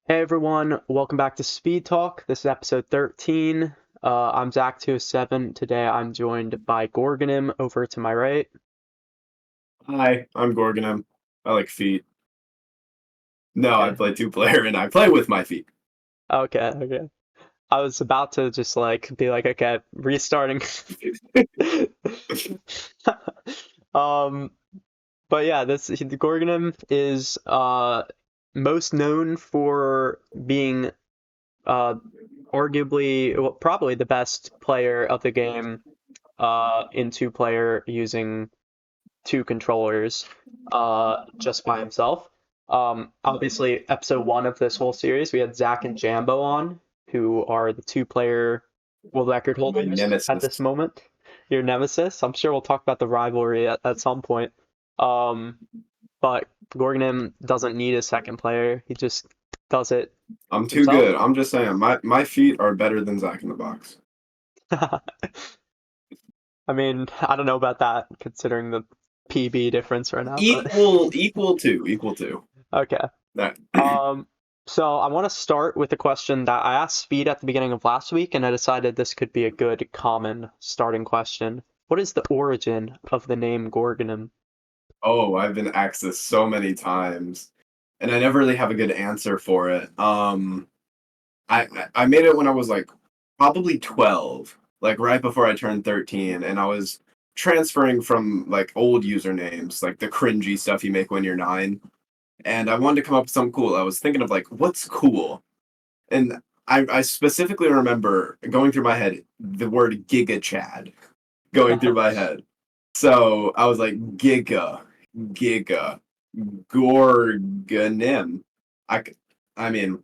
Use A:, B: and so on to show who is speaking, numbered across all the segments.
A: Hey everyone, welcome back to Speed Talk. This is episode 13. I'm Zach207. Today I'm joined by Gorganim over to my right.
B: Hi, I'm Gorganim. I like feet. No, I
A: Okay.
B: play two-player and I play with my feet.
A: Okay. I was about to just be like, okay, restarting. Um, but yeah, this Gorganim is most known for being uh arguably probably the best player of the game in two-player using two controllers just by himself. Obviously, episode one of this whole series, we had Zach and Jambo on, who are the two-player world record
B: My
A: holders at this
B: nemesis.
A: moment. Your nemesis. I'm sure we'll talk about the rivalry at some point. Um, but Gorganim doesn't need a second player. He just does it
B: I'm too
A: himself.
B: good. I'm just saying, my feet are better than Zack in the Box.
A: I mean, I don't know about that considering the PB difference right now, but
B: Equal to.
A: okay.
B: That.
A: Um, so I want to start with a question that I asked Speed at the beginning of last week, and I decided this could be a good common starting question. What is the origin of the name Gorganim?
B: Oh, I've been asked this so many times, and I never really have a good answer for it. I made it when I was like probably 12, like right before I turned 13, and I was transferring from like old usernames, like the cringy stuff you make when you're 9. And I wanted to come up with something cool. I was thinking of like, what's cool? And I specifically remember going through my head the word Giga Chad going through my head. So I was like, Giga, Gorganim. I, I mean,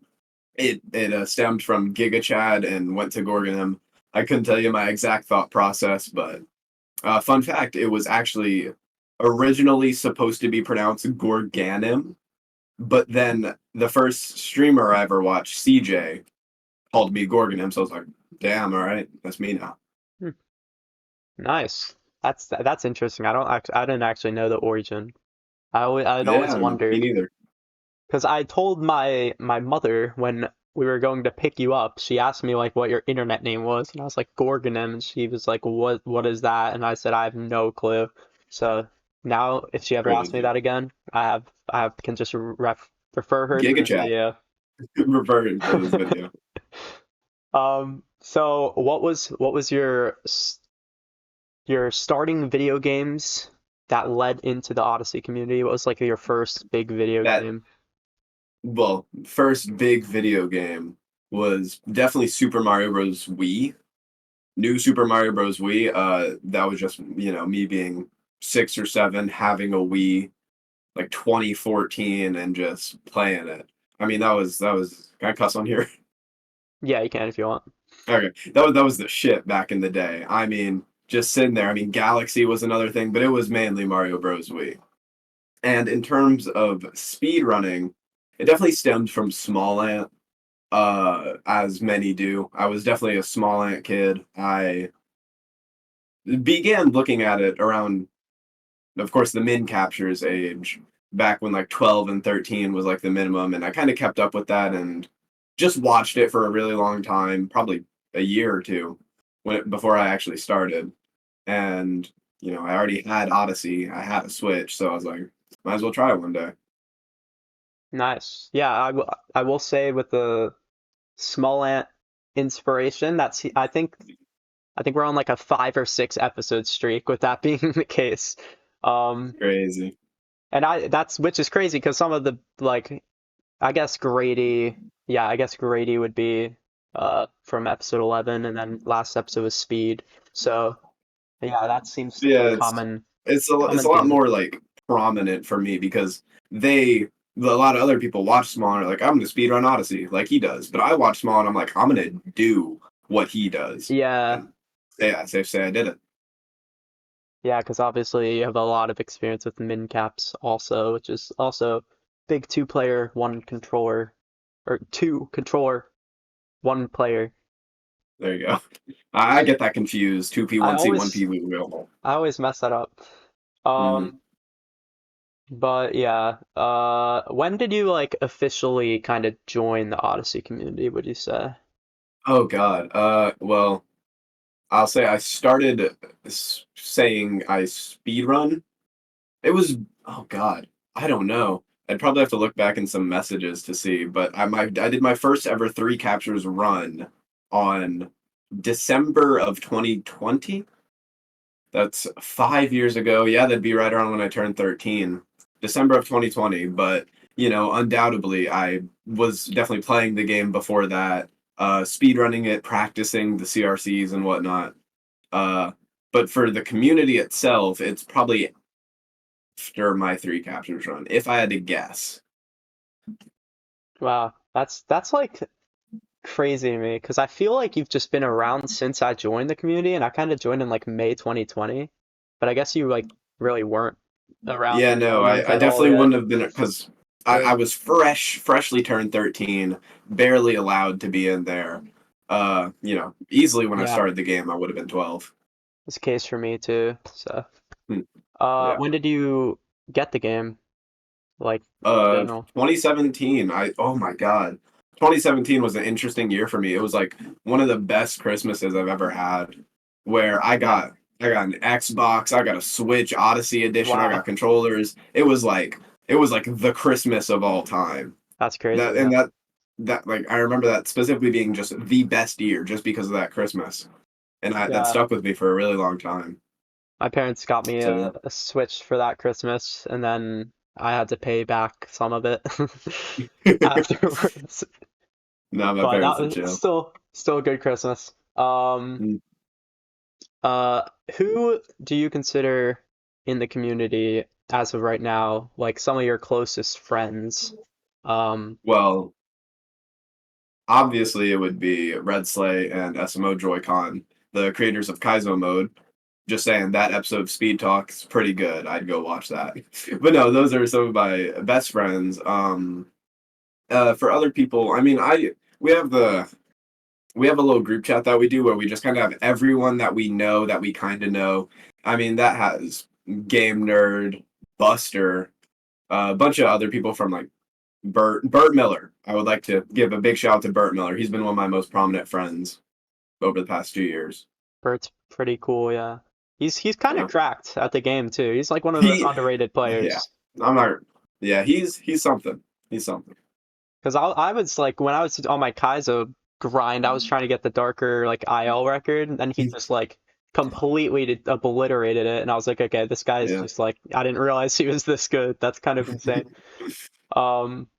B: it stemmed from Giga Chad and went to Gorganim. I couldn't tell you my exact thought process, but fun fact, it was actually originally supposed to be pronounced Gorganim, but then the first streamer I ever watched, CJ, called me Gorganim, so I was like, damn, all right, that's me now.
A: Hmm, nice. That's interesting. I didn't actually know the origin. I'd always
B: Yeah, me
A: wondered
B: neither.
A: because I told my mother when we were going to pick you up, she asked me like what your internet name was, and I was like Gorganim, and she was like, "What is that?" And I said, "I have no clue." So now, if she ever asks me
B: Crazy.
A: that again, I can just refer her to
B: Giga
A: this
B: Chat
A: video.
B: reverted to this video.
A: So what was your starting video games that led into the Odyssey community? What was like your first big video
B: That
A: game?
B: well, first big video game was definitely Super Mario Bros. Wii. New Super Mario Bros. Wii. That was just me being 6 or 7, having a Wii, like 2014, and just playing it. I mean, that was. Can I cuss on here?
A: Yeah, you can if you want.
B: Okay, that was the shit back in the day. I mean, just sitting there. I mean, Galaxy was another thing, but it was mainly Mario Bros. Wii. And in terms of speed running, it definitely stemmed from Small Ant, as many do. I was definitely a Small Ant kid. I began looking at it around, of course, the min captures age, back when like 12 and 13 was like the minimum, and I kind of kept up with that and just watched it for a really long time, probably a year or two before I actually started. And I already had Odyssey, I had a Switch, so I was like, might as well try it one day.
A: Nice. Yeah, I will say with the small ant inspiration, I think we're on like a 5 or 6 episode streak with that being the case. Um,
B: Crazy.
A: and I that's which is crazy because some of the like I guess Grady, yeah, I guess Grady would be from episode 11, and then last episode was Speed. So yeah, that seems to be
B: Yeah,
A: a
B: it's
A: common
B: it's a
A: common
B: lot
A: theme.
B: more like prominent for me because a lot of other people watch Small and are like, I'm gonna speedrun Odyssey like he does, but I watch Small and I'm like, I'm gonna do what he does,
A: Yeah,
B: and yeah, safe to say I did it.
A: yeah, because obviously you have a lot of experience with min caps also, which is also big two-player, one controller, or two controller, one player.
B: There you go. I get that confused. Two P
A: I
B: one C one
A: always
B: P available.
A: I always mess that up.
B: Mm-hmm.
A: Um, But yeah, when did you like officially kind of join the Odyssey community, would you say?
B: Oh God. Well, I'll say I started saying I speedrun. It was, oh God, I don't know. I'd probably have to look back in some messages to see, but I did my first ever three captures run on December of 2020. That's 5 years ago. Yeah, that'd be right around when I turned 13, December of 2020. But undoubtedly, I was definitely playing the game before that, speed running it, practicing the CRCs and whatnot. Uh, but for the community itself, it's probably after my three captures run, if I had to guess.
A: Wow, that's like crazy to me because I feel like you've just been around since I joined the community, and I kind of joined in like May 2020, but I guess you like really weren't around
B: Yeah,
A: the
B: no,
A: community
B: I
A: at all
B: definitely
A: yet.
B: wouldn't have been because I
A: Yeah,
B: was freshly turned 13, barely allowed to be in there. Easily when I
A: yeah,
B: started the game, I would have been 12.
A: it's the case for me too. So,
B: Hmm, yeah.
A: when did you get the game? Like in
B: Uh,
A: general?
B: 2017. Oh my God, 2017 was an interesting year for me. It was like one of the best Christmases I've ever had, where
A: Yeah.
B: I got an Xbox, I got a Switch Odyssey edition, I
A: Wow,
B: got controllers. It was like the Christmas of all time.
A: that's crazy.
B: That
A: Yeah,
B: and that like I remember that specifically being just the best year just because of that Christmas. And that
A: yeah.
B: stuck with me for a really long time.
A: My parents got me
B: So
A: a Switch for that Christmas, and then I had to pay back some of it
B: yeah.
A: afterwards.
B: No, my
A: But
B: parents
A: that
B: are
A: was
B: chill.
A: still a good Christmas.
B: Mm.
A: Uh, who do you consider in the community as of right now, like some of your closest friends? Um,
B: Well, obviously it would be Red Sleigh and SMO Joy-Con, the creators of Kaizo mode. Just saying that episode of Speed Talk is pretty good. I'd go watch that. But no, those are some of my best friends. For other people, I mean, I we have the we have a little group chat that we do where we just kind of have everyone that we know that we kind of know. I mean, that has Game Nerd, Buster, a bunch of other people from like Bert Miller. I would like to give a big shout out to Bert Miller. He's been one of my most prominent friends over the past 2 years.
A: Bert's pretty cool, yeah. He's kind of
B: Yeah,
A: cracked at the game too. He's like one of those
B: he,
A: underrated
B: yeah,
A: players.
B: I'm not. Yeah, he's something. He's something.
A: Because I was like when I was on my Kaizo grind, I was trying to get the darker like IL record, and he just like completely obliterated it, and I was like, okay, this guy is
B: Yeah.
A: just like I didn't realize he was this good. That's kind of insane. Um,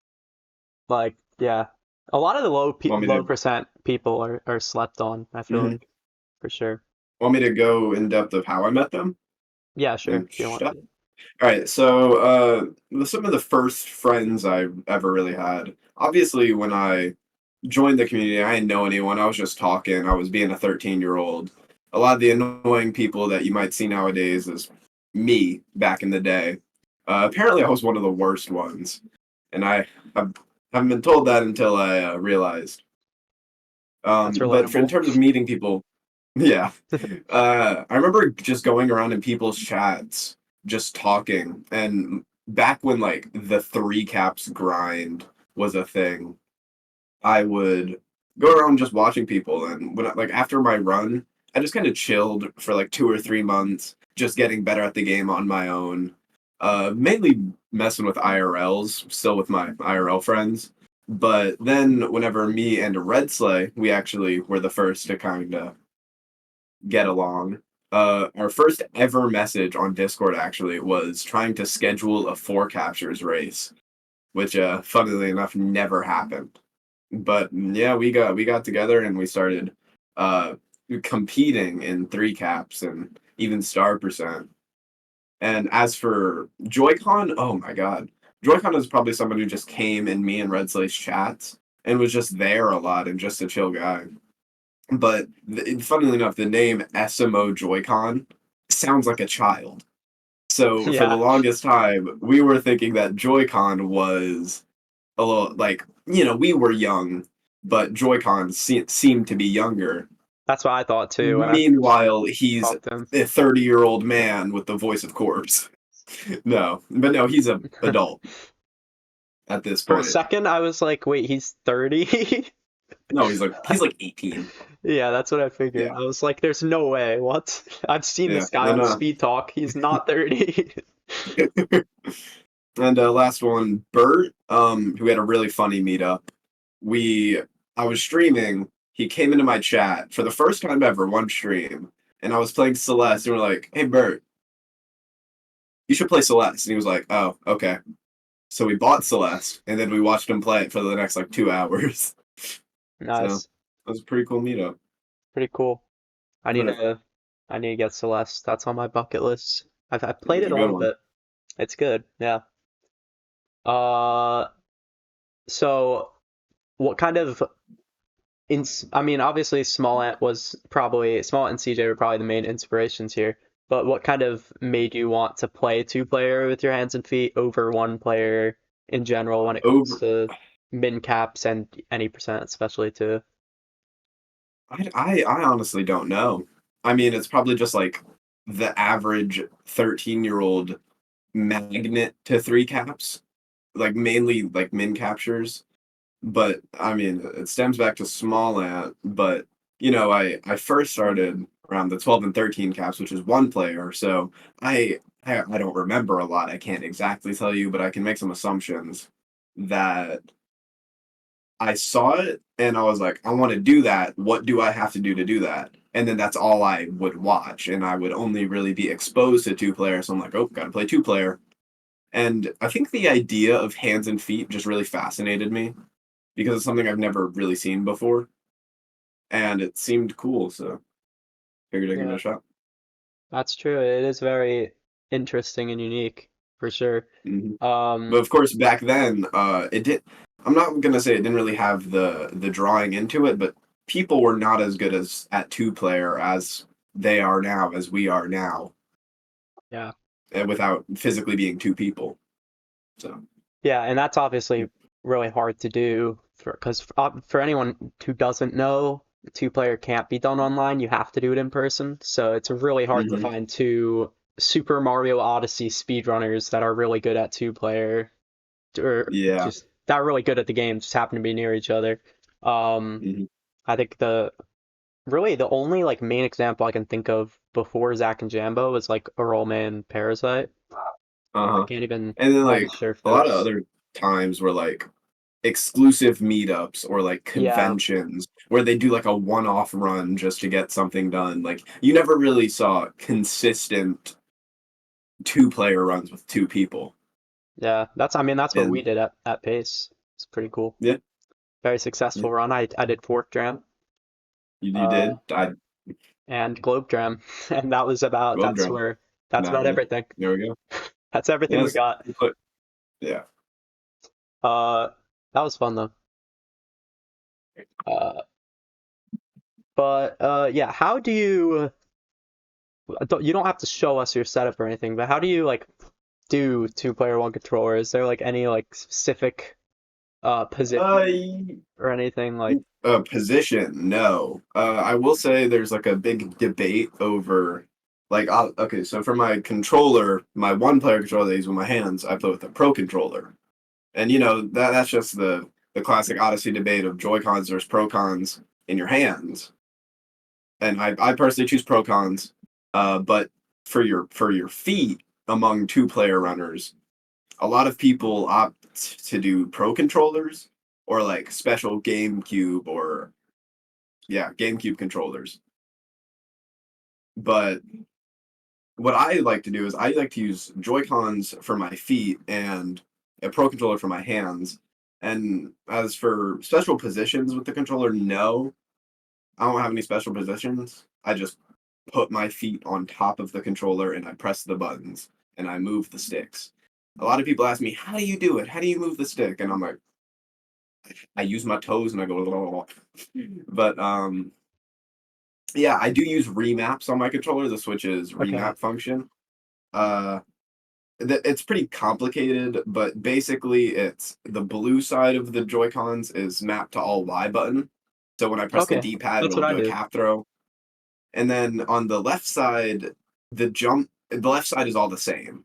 A: like yeah, a lot of the
B: Want me
A: low
B: to
A: percent people are slept on. I feel
B: mhm.
A: like for sure.
B: Want me to go in depth of how I met them
A: Yeah, sure,
B: and
A: if you want
B: stuff?
A: to.
B: All right, so some of the first friends I ever really had. Obviously, when I joined the community, I didn't know anyone. I was just talking. I was being a 13-year-old. A lot of the annoying people that you might see nowadays is me back in the day. Apparently, I was one of the worst ones, and have, haven't been told that until I realized.
A: That's
B: But in
A: relatable.
B: terms of meeting people, yeah, I remember just going around in people's chats, just talking, and back when like the three caps grind was a thing, I would go around just watching people, and like after my run, I just kind of chilled for like 2 or 3 months, just getting better at the game on my own. Mainly messing with IRLs, still with my IRL friends. But then, whenever me and Red Slay, we actually were the first to kind of get along. Our first ever message on Discord actually was trying to schedule a four captures race, which, funnily enough, never happened. But yeah, we got together and we started uh, competing in three caps and even star percent. And as for Joy-Con, oh my god, Joy-Con is probably someone who just came in me and Red Slate's chats and was just there a lot and just a chill guy. But funnily enough, the name SMO Joy-Con sounds like a child. So for the
A: Yeah,
B: longest time, we were thinking that Joy-Con was a little like we were young, but Joy-Con seemed to be younger.
A: that's what I thought too when I first
B: Meanwhile, he's
A: talked to him.
B: a 30-year-old man with the voice of corpse. No, but no, he's a adult at this
A: For a
B: point.
A: second, I was like, wait, he's 30?
B: No, he's like 18.
A: Yeah, that's what I figured.
B: Yeah,
A: I was like, there's no way. What? I've seen
B: yeah.
A: this guy
B: And
A: on Speed Talk. He's not 30.
B: and last one, Bert, who had a really funny meetup. We I was streaming. He came into my chat for the first time ever, one stream, and I was playing Celeste, and we're like, "Hey, Bert, you should play Celeste." And he was like, "Oh, okay." So we bought Celeste, and then we watched him play it for the next like 2 hours. So
A: Nice.
B: that was a pretty cool meetup.
A: Pretty cool. I need
B: Right.
A: to I need to get Celeste. That's on my bucket list. I've
B: It
A: played
B: was
A: it
B: a
A: a
B: good
A: little
B: one.
A: bit. It's good. Yeah. Uh, so what kind of I mean, obviously Small Ant and CJ were probably the main inspirations here, but what kind of made you want to play two player with your hands and feet over one player in general when it comes
B: Over.
A: to min caps and any percent, especially too?
B: I honestly don't know. I mean, it's probably just like the average 13-year-old magnet to three caps, like mainly like min captures. But I mean, it stems back to small ant. But I first started around the 12 and 13 caps, which is one player. So I don't remember a lot. I can't exactly tell you, but I can make some assumptions that I saw it and I was like, I want to do that. What do I have to do to do that? And then that's all I would watch, and I would only really be exposed to two players. So I'm like, oh, gotta play two player. And I think the idea of hands and feet just really fascinated me because it's something I've never really seen before, and it seemed cool. So figured I'd give it
A: Yeah,
B: a shot.
A: that's true. It is very interesting and unique for sure.
B: hmm But
A: Um,
B: of course, back then, it did. I'm not gonna say it didn't really have the drawing into it, but people were not as good as at two player as they are now, as we are now,
A: yeah.
B: without physically being two people. So.
A: Yeah, and that's obviously really hard to do for anyone who doesn't know, two-player can't be done online. You have to do it in person. So it's really hard to
B: hmm
A: find two Super Mario Odyssey speedrunners that are really good at two-player or
B: Yeah.
A: just that are really good at the game, just happen to be near each other. Um,
B: hmm
A: I think the only like main example I can think of before Zack and Jambo was like a Rollman Parasite. I
B: Uh-huh.
A: can't even.
B: And then
A: I'm not even
B: like
A: sure if
B: a lot of
A: there's.
B: other times were like exclusive meetups or like
A: Yeah,
B: conventions where they do like a one-off run just to get something done. Like you never really saw consistent two-player runs with two people.
A: yeah. I mean, that's what we
B: And
A: did at Pace. It's pretty cool.
B: yeah,
A: Very
B: yeah,
A: successful run. I did Fork Dram,
B: you
A: uh,
B: did. I
A: and Globe Dram, and that was about.
B: Globe drum.
A: That's
B: Nah,
A: about
B: yeah.
A: everything.
B: There we go.
A: That's everything we
B: Yes.
A: got.
B: But yeah.
A: Uh, that was fun though. Uh, but yeah. How do you? You don't have to show us your setup or anything, but how do you like do two-player one controller? Is there like any like specific
B: Uh,
A: position or anything like?
B: Position, no. I will say there's like a big debate over, like, okay, so for my controller, my one-player controller that I use with my hands, I play with a pro controller, and that's just the classic Odyssey debate of Joy Cons versus Pro Cons in your hands, and I personally choose Pro Cons, but for your feet among two-player runners, a lot of people opt to do pro controllers or like special GameCube or yeah, GameCube controllers. But what I like to do is I like to use Joy-Cons for my feet and a Pro controller for my hands. And as for special positions with the controller, no, I don't have any special positions. I just put my feet on top of the controller and I press the buttons and I move the sticks. A lot of people ask me, "How do you do it? How do you move the stick?" And I'm like, I use my toes and I go, blah, blah, blah. But yeah, I do use remaps on my controller, the Switch's
A: Okay.
B: remap function. Uh, it's pretty complicated, but basically, it's the blue side of the Joy Cons is mapped to all Y button. So when I press the
A: Okay.
B: D-pad,
A: That's
B: it'll
A: what I
B: do a
A: do.
B: cap throw. And then on the left side, the left side is all the same.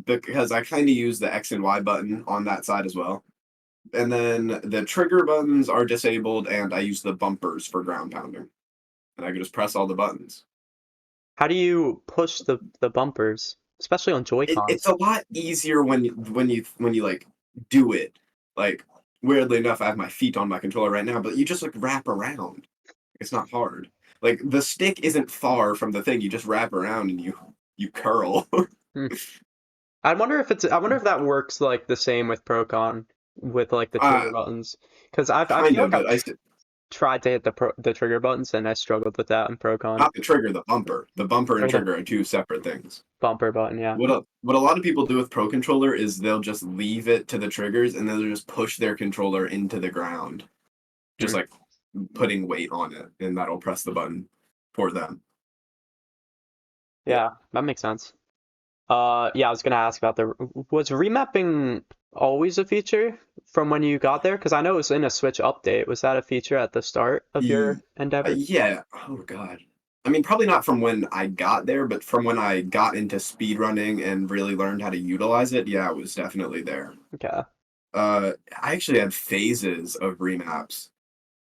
B: because I kind of use the X and Y button on that side as well. And then the trigger buttons are disabled, and I use the bumpers for ground pounding. And I can just press all the buttons.
A: How do you push the bumpers, especially on
B: It's
A: Joy-Cons?
B: a lot easier when you like do it. Like weirdly enough, I have my feet on my controller right now, but you just like wrap around. It's not hard. Like the stick isn't far from the thing. You just wrap around and you curl.
A: Hmm. I wonder if that works like the same with Procon with like the trigger
B: uh,
A: buttons, because I
B: kind
A: feel
B: of,
A: like
B: but
A: I've tried to hit the trigger buttons and I struggled with that in Procon.
B: not the trigger, the bumper. The bumper and
A: Or the
B: trigger are two separate things.
A: bumper button, yeah.
B: What a lot of people do with Pro Controller is they'll just leave it to the triggers and they'll just push their controller into the ground, just
A: Hmm.
B: like putting weight on it, and that'll press the button for them. Yeah.
A: Yeah, that makes sense. Yeah, I was gonna ask about was remapping always a feature from when you got there? Because I know it was in a Switch update. Was that a feature at the start of
B: E-
A: your endeavor?
B: yeah. Oh God. I mean, probably not from when I got there, but from when I got into speedrunning and really learned how to utilize it. Yeah, it was definitely there.
A: Okay.
B: I actually had phases of remaps.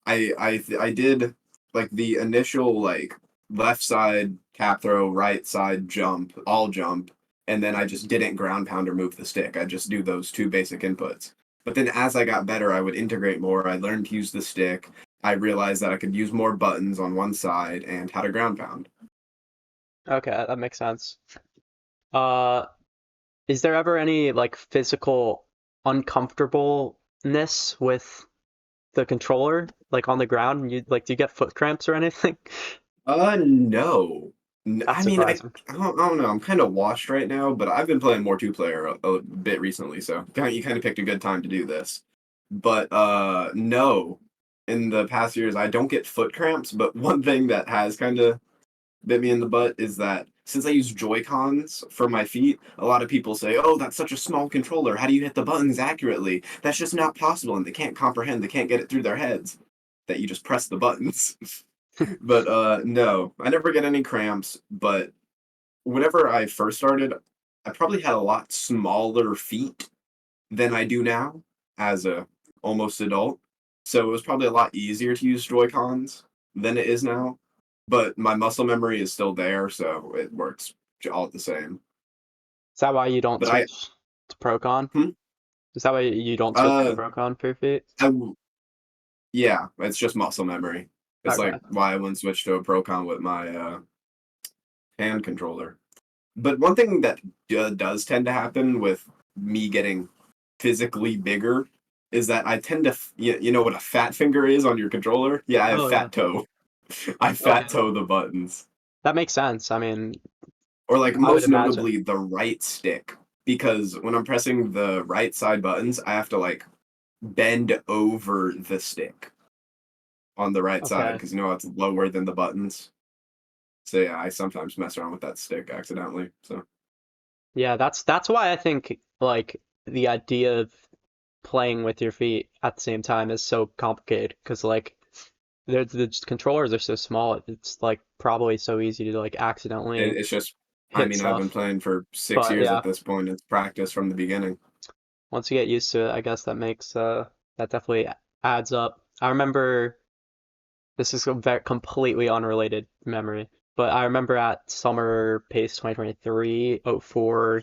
B: I did like the initial like left side cap throw, right side jump, all jump, and then I just didn't ground pound or move the stick. I just do those two basic inputs. But then as I got better, I would integrate more. I learned to use the stick. I realized that I could use more buttons on one side and how to ground pound.
A: Okay, that makes sense. Uh, is there ever any like physical uncomfortableness with the controller, like on the ground? And you like, do you get foot cramps or anything?
B: No.
A: That's
B: I mean,
A: surprising.
B: I don't know. I'm kind of washed right now, but I've been playing more two player a bit recently, so you kind of picked a good time to do this. But no, in the past years, I don't get foot cramps. But one thing that has kind of bit me in the butt is that since I use Joy Cons for my feet, a lot of people say, "Oh, that's such a small controller. How do you hit the buttons accurately?" That's just not possible, and they can't comprehend. They can't get it through their heads that you just press the buttons. But no, I never get any cramps. But whenever I first started, I probably had a lot smaller feet than I do now as a almost adult. So it was probably a lot easier to use Joy Cons than it is now. But my muscle memory is still there, so it works all the same.
A: Is that why you don't
B: But I,
A: switch to Procon?
B: hmm?
A: Is that why you don't switch to
B: uh,
A: Procon for your feet?
B: I, yeah, it's just muscle memory. It's like
A: Okay.
B: why I wouldn't switch to a Procon with my hand controller. But one thing that does tend to happen with me getting physically bigger is that I tend to, you know what a fat finger is on your controller? Yeah, I have
A: Oh yeah.
B: fat toe. I fat
A: Okay.
B: toe the buttons.
A: That makes sense. I mean,
B: Or like
A: I would
B: most
A: imagine.
B: notably the right stick. Because when I'm pressing the right side buttons, I have to like bend over the stick on the right side
A: Okay.
B: because you know it's lower than the buttons. So yeah, I sometimes mess around with that stick accidentally. So
A: Yeah, that's why I think like the idea of playing with your feet at the same time is so complicated because like the controllers are so small. It's like probably so easy to like accidentally
B: it's just, I
A: hit
B: mean, I've been
A: stuff.
B: playing for 6 years
A: But
B: at
A: yeah,
B: this point. It's practice from the beginning.
A: once you get used to it, I guess that makes that definitely adds up. I remember this is a very completely unrelated memory, but I remember at Summer Pace 2023 04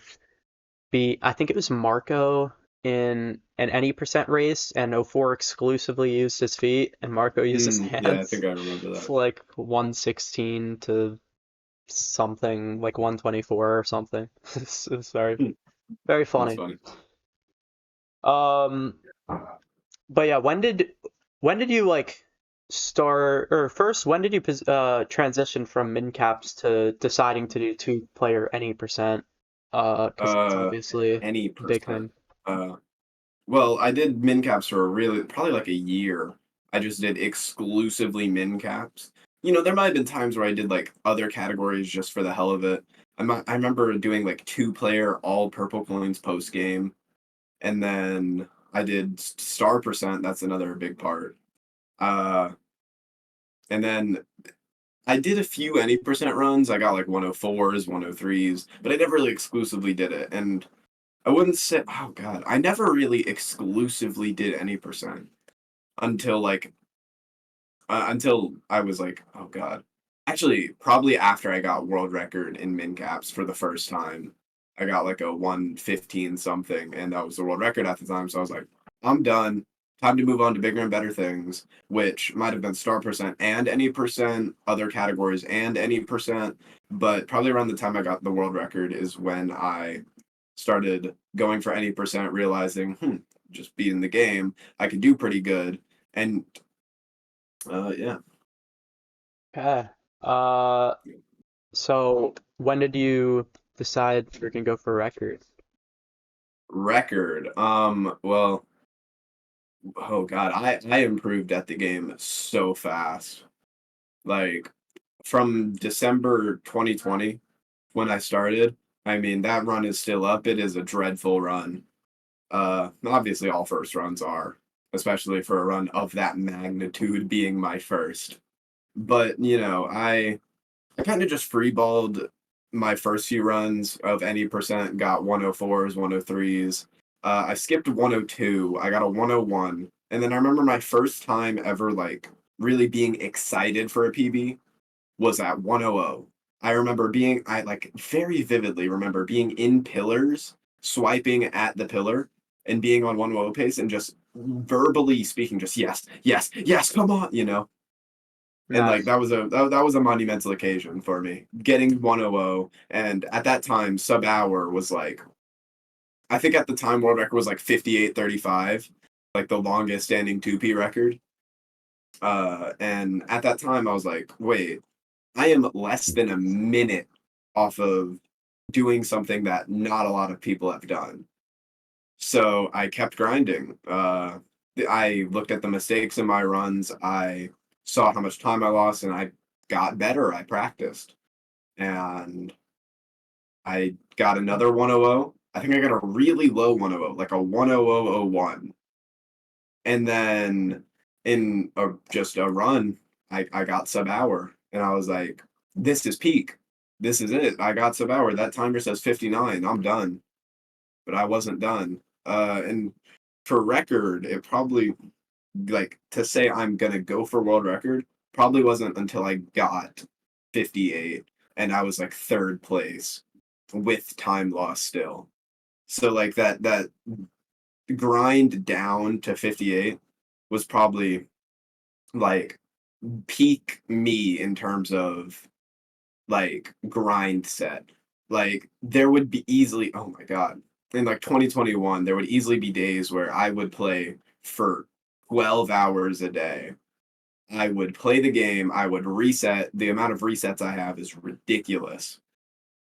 A: I think it was Marco in an any percent race, and oh 04 exclusively used his feet, and Marco used his
B: Yeah, I
A: hands.
B: think I remember
A: It's
B: that.
A: like 116 to something, like 124 or something. Sorry.
B: Hmm,
A: Very
B: that's
A: funny.
B: funny.
A: Um, but yeah, when did you like start, or first when did you transition from min caps to deciding to do two player any percent? Because that's
B: Uh,
A: obviously
B: any
A: a big
B: percent.
A: thing.
B: Uh, well, I did min caps for a really probably like a year. I just did exclusively min caps. You know, there might have been times where I did like other categories just for the hell of it. I remember doing like two player all purple coins post game, and then I did star percent. That's another big part. Uh, and then I did a few any percent runs. I got like 104s, 103s, but I never really exclusively did it. And I wouldn't say, oh God, I never really exclusively did any percent until until I was like, oh God. Actually, probably after I got world record in min caps for the first time. I got like a 115 something, and that was the world record at the time. So I was like, I'm done. Time to move on to bigger and better things, which might have been star percent and any percent, other categories and any percent. But probably around the time I got the world record is when I started going for any percent, realizing, just being the game, I could do pretty good. And yeah.
A: Okay. Uh, so when did you decide you're gonna go for a record?
B: Record. Well, oh God, I improved at the game so fast. Like from December 2020 when I started, I mean that run is still up. It is a dreadful run. Obviously all first runs are, especially for a run of that magnitude being my first. But, I kind of just freeballed my first few runs of any percent, got 104s, 103s. I skipped 102. I got a 101. And then I remember my first time ever, like, really being excited for a PB was at 100. I like very vividly remember being in pillars, swiping at the pillar, and being on 100 pace and just verbally speaking, just yes, yes, yes, come on, and like
A: Nice.
B: that was a monumental occasion for me getting 100. And at that time sub hour was like, I think at the time world record was like 58:35, like the longest standing 2p record. And at that time I was like, wait, I am less than a minute off of doing something that not a lot of people have done. So I kept grinding. I looked at the mistakes in my runs. I saw how much time I lost, and I got better. I practiced, and I got another 100. I think I got a really low 100, like a 10001. And then just a run, I got sub hour, and I was like, this is peak. This is it. I got sub hour. That timer says 59. I'm done. But I wasn't done. And for record, it probably, like, to say I'm gonna go for world record probably wasn't until I got 58, and I was like third place with time loss still. So like that grind down to 58 was probably like peak me in terms of like grind set. Like there would be easily, oh my God, in like 2021, there would easily be days where I would play for 12 hours a day. I would play the game, I would reset. The amount of resets I have is ridiculous.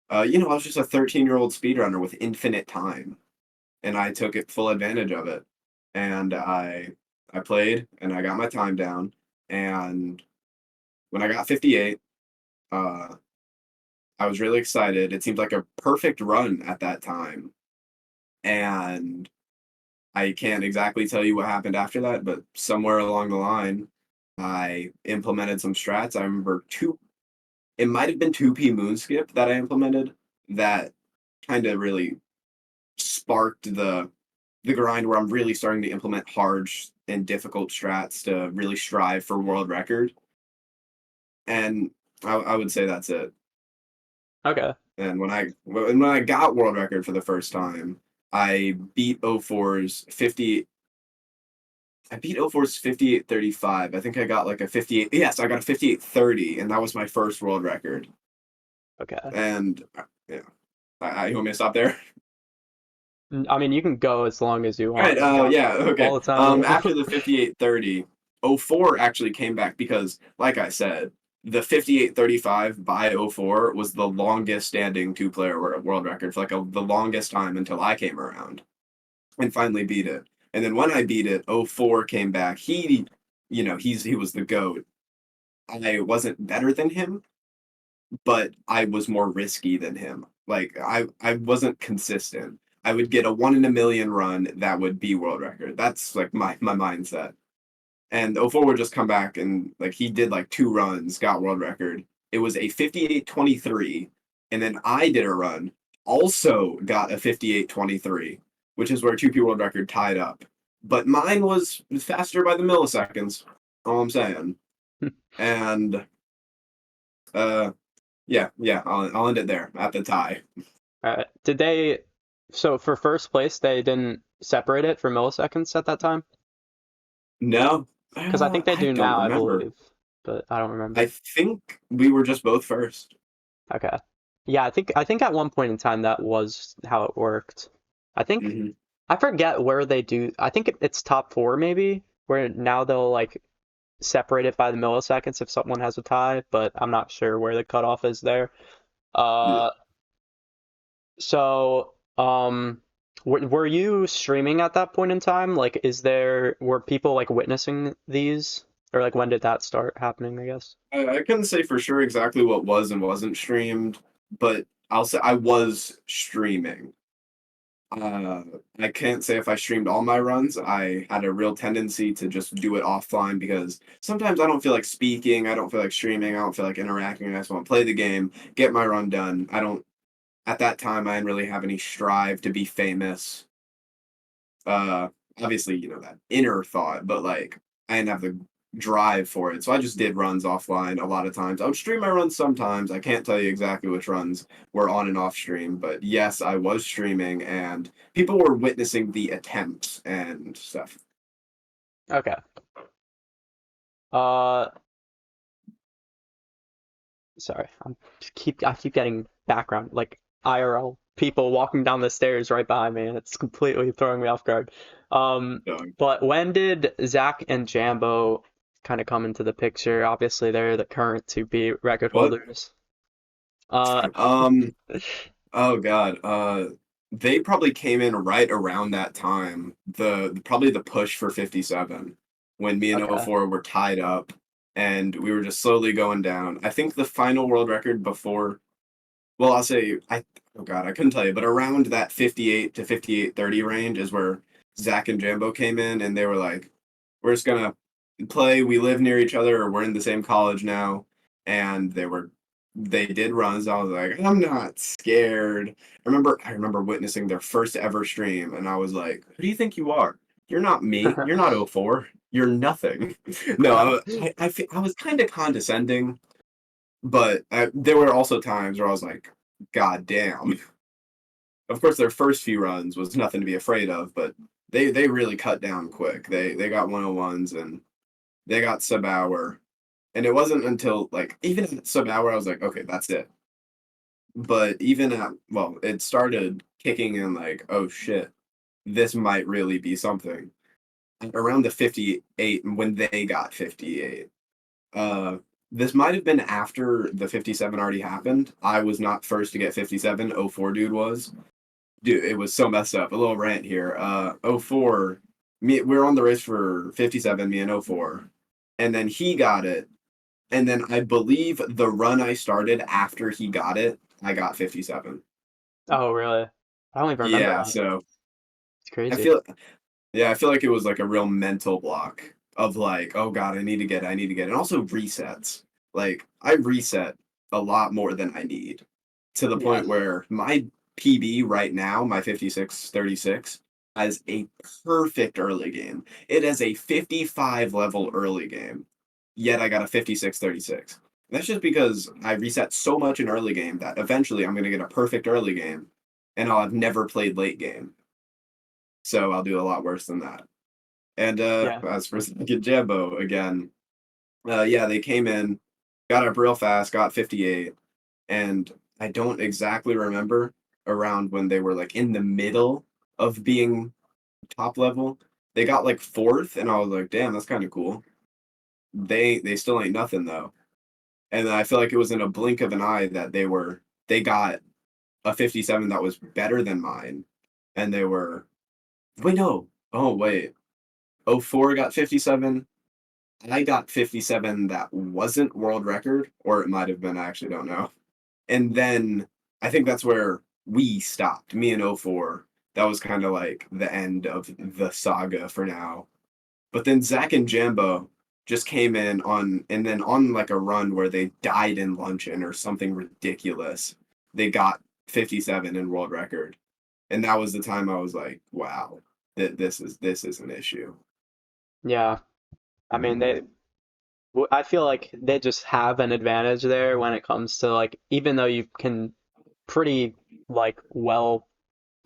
B: I was just a 13-year-old speedrunner with infinite time, and I took it full advantage of it. And I played and I got my time down. And when I got 58, uh, I was really excited. It seemed like a perfect run at that time. And I can't exactly tell you what happened after that, but somewhere along the line, I implemented some strats. I remember it might have been 2P Moonskip that I implemented that kind of really sparked the grind where I'm really starting to implement hard and difficult strats to really strive for world record. And I would say that's it.
A: Okay.
B: And when I got world record for the first time, I beat O four's 50. I beat O four's 58:35. I think I got like a 58. Yes, I got a 58:30, and that was my first world record.
A: Okay.
B: And yeah, you want me to stop there?
A: I mean, you can go as long as you
B: All right.
A: want. You got
B: Yeah. Okay.
A: all the time.
B: After the 58:30, O four actually came back because, like I said, the 58:35 by O four was the longest standing two-player world record for like the longest time until I came around and finally beat it. And then when I beat it, O four came back. He was the GOAT. I wasn't better than him, but I was more risky than him. Like I wasn't consistent. I would get a 1 in a million run that would be world record. That's like my mindset. And 04 would just come back and like he did like 2 runs, got world record. It was a 58:23, and then I did a run, also got a 58:23, which is where 2P world record tied up. But mine was faster by the milliseconds. All I'm saying. And yeah, I'll end it there at the tie.
A: Did they? So for first place, they didn't separate it for milliseconds at that time?
B: No,
A: Because I think they
B: I
A: do
B: don't
A: now, I
B: remember.
A: believe, but I don't
B: I
A: remember.
B: think we were just both first.
A: Okay. Yeah, I think at one point in time that was how it worked. I think
B: Hmm.
A: I forget where they do. I think it's top four maybe, where now they'll like separate it by the milliseconds if someone has a tie, but I'm not sure where the cutoff is there.
B: Yeah.
A: Uh, so were you streaming at that point in time? Like, were people like witnessing these, or like when did that start happening, I guess?
B: I couldn't say for sure exactly what was and wasn't streamed, but I'll say I was streaming. Uh, I can't say if I streamed all my runs. I had a real tendency to just do it offline because sometimes I don't feel like speaking, I don't feel like streaming, I don't feel like interacting. I just want to play the game, get my run done. I don't, at that time, I didn't really have any strive to be famous. Uh, Obviously, that inner thought, but like I didn't have the drive for it. So I just did runs offline a lot of times. I would stream my runs sometimes. I can't tell you exactly which runs were on and off stream, but yes, I was streaming and people were witnessing the attempts and stuff.
A: Okay. Uh, Sorry, I keep getting background like IRL people walking down the stairs right behind me, and it's completely throwing me off guard. Um,
B: So,
A: but when did Zach and Jambo kind of come into the picture? Obviously, they're the current to be record
B: what?
A: holders. Uh,
B: Um, oh God. They probably came in right around that time. Probably the push for 57 when me and
A: okay.
B: 04 were tied up and we were just slowly going down. I think the final world record before, well, I'll say oh God, I couldn't tell you, but around that 58 to 58:30 range is where Zach and Jambo came in and they were like, we're just gonna play. We live near each other, or we're in the same college now, and they did runs. I was like, I'm not scared. I remember witnessing their first ever stream, and I was like, who do you think you are? You're not me. You're not '04. You're nothing. No, I was kind of condescending, but there were also times where I was like, God damn. Of course, their first few runs was nothing to be afraid of, but they really cut down quick. They got 101s and they got sub hour. And it wasn't until like even at sub hour I was like, okay, that's it. But even at well, it started kicking in like, oh shit, this might really be something. Around the 58 when they got 58. Uh this might have been after the 57 already happened. I was not first to get 57. 04 dude was. Dude, it was so messed up. A little rant here. 04, we're on the race for 57, me and 04. And then he got it. And then I believe the run I started after he got it, I got 57.
A: Oh, really? I don't even remember
B: Yeah,
A: that.
B: so
A: It's
B: I
A: crazy.
B: feel I feel like it was like a real mental block of like, oh God, I need to get it. And also resets. Like I reset a lot more than I need to the
A: Yeah.
B: point where my PB right now, my 56:36, has a perfect early game. It has a 55 level early game, yet I got a 56:36. That's just because I reset so much in early game that eventually I'm going to get a perfect early game and I'll have never played late game. So I'll do a lot worse than that. And
A: Yeah.
B: as for Second Jambo again, yeah, they came in, got up real fast, got 58, and I don't exactly remember around when they were like in the middle of being top level. They got like fourth, and I was like, damn, that's kind of cool. They still ain't nothing though. And then I feel like it was in a blink of an eye that they got a 57 that was better than mine, and they were wait no oh wait 04 got 57. I got 57 that wasn't world record, or it might have been, I actually don't know. And then I think that's where we stopped, me and '04. That was kind of like the end of the saga for now. But then Zach and Jambo just came in on, and then on like a run where they died in luncheon or something ridiculous. They got 57 in world record, and that was the time I was like, wow, this is an issue.
A: Yeah. I mean, I feel like they just have an advantage there when it comes to like, even though you can pretty like well,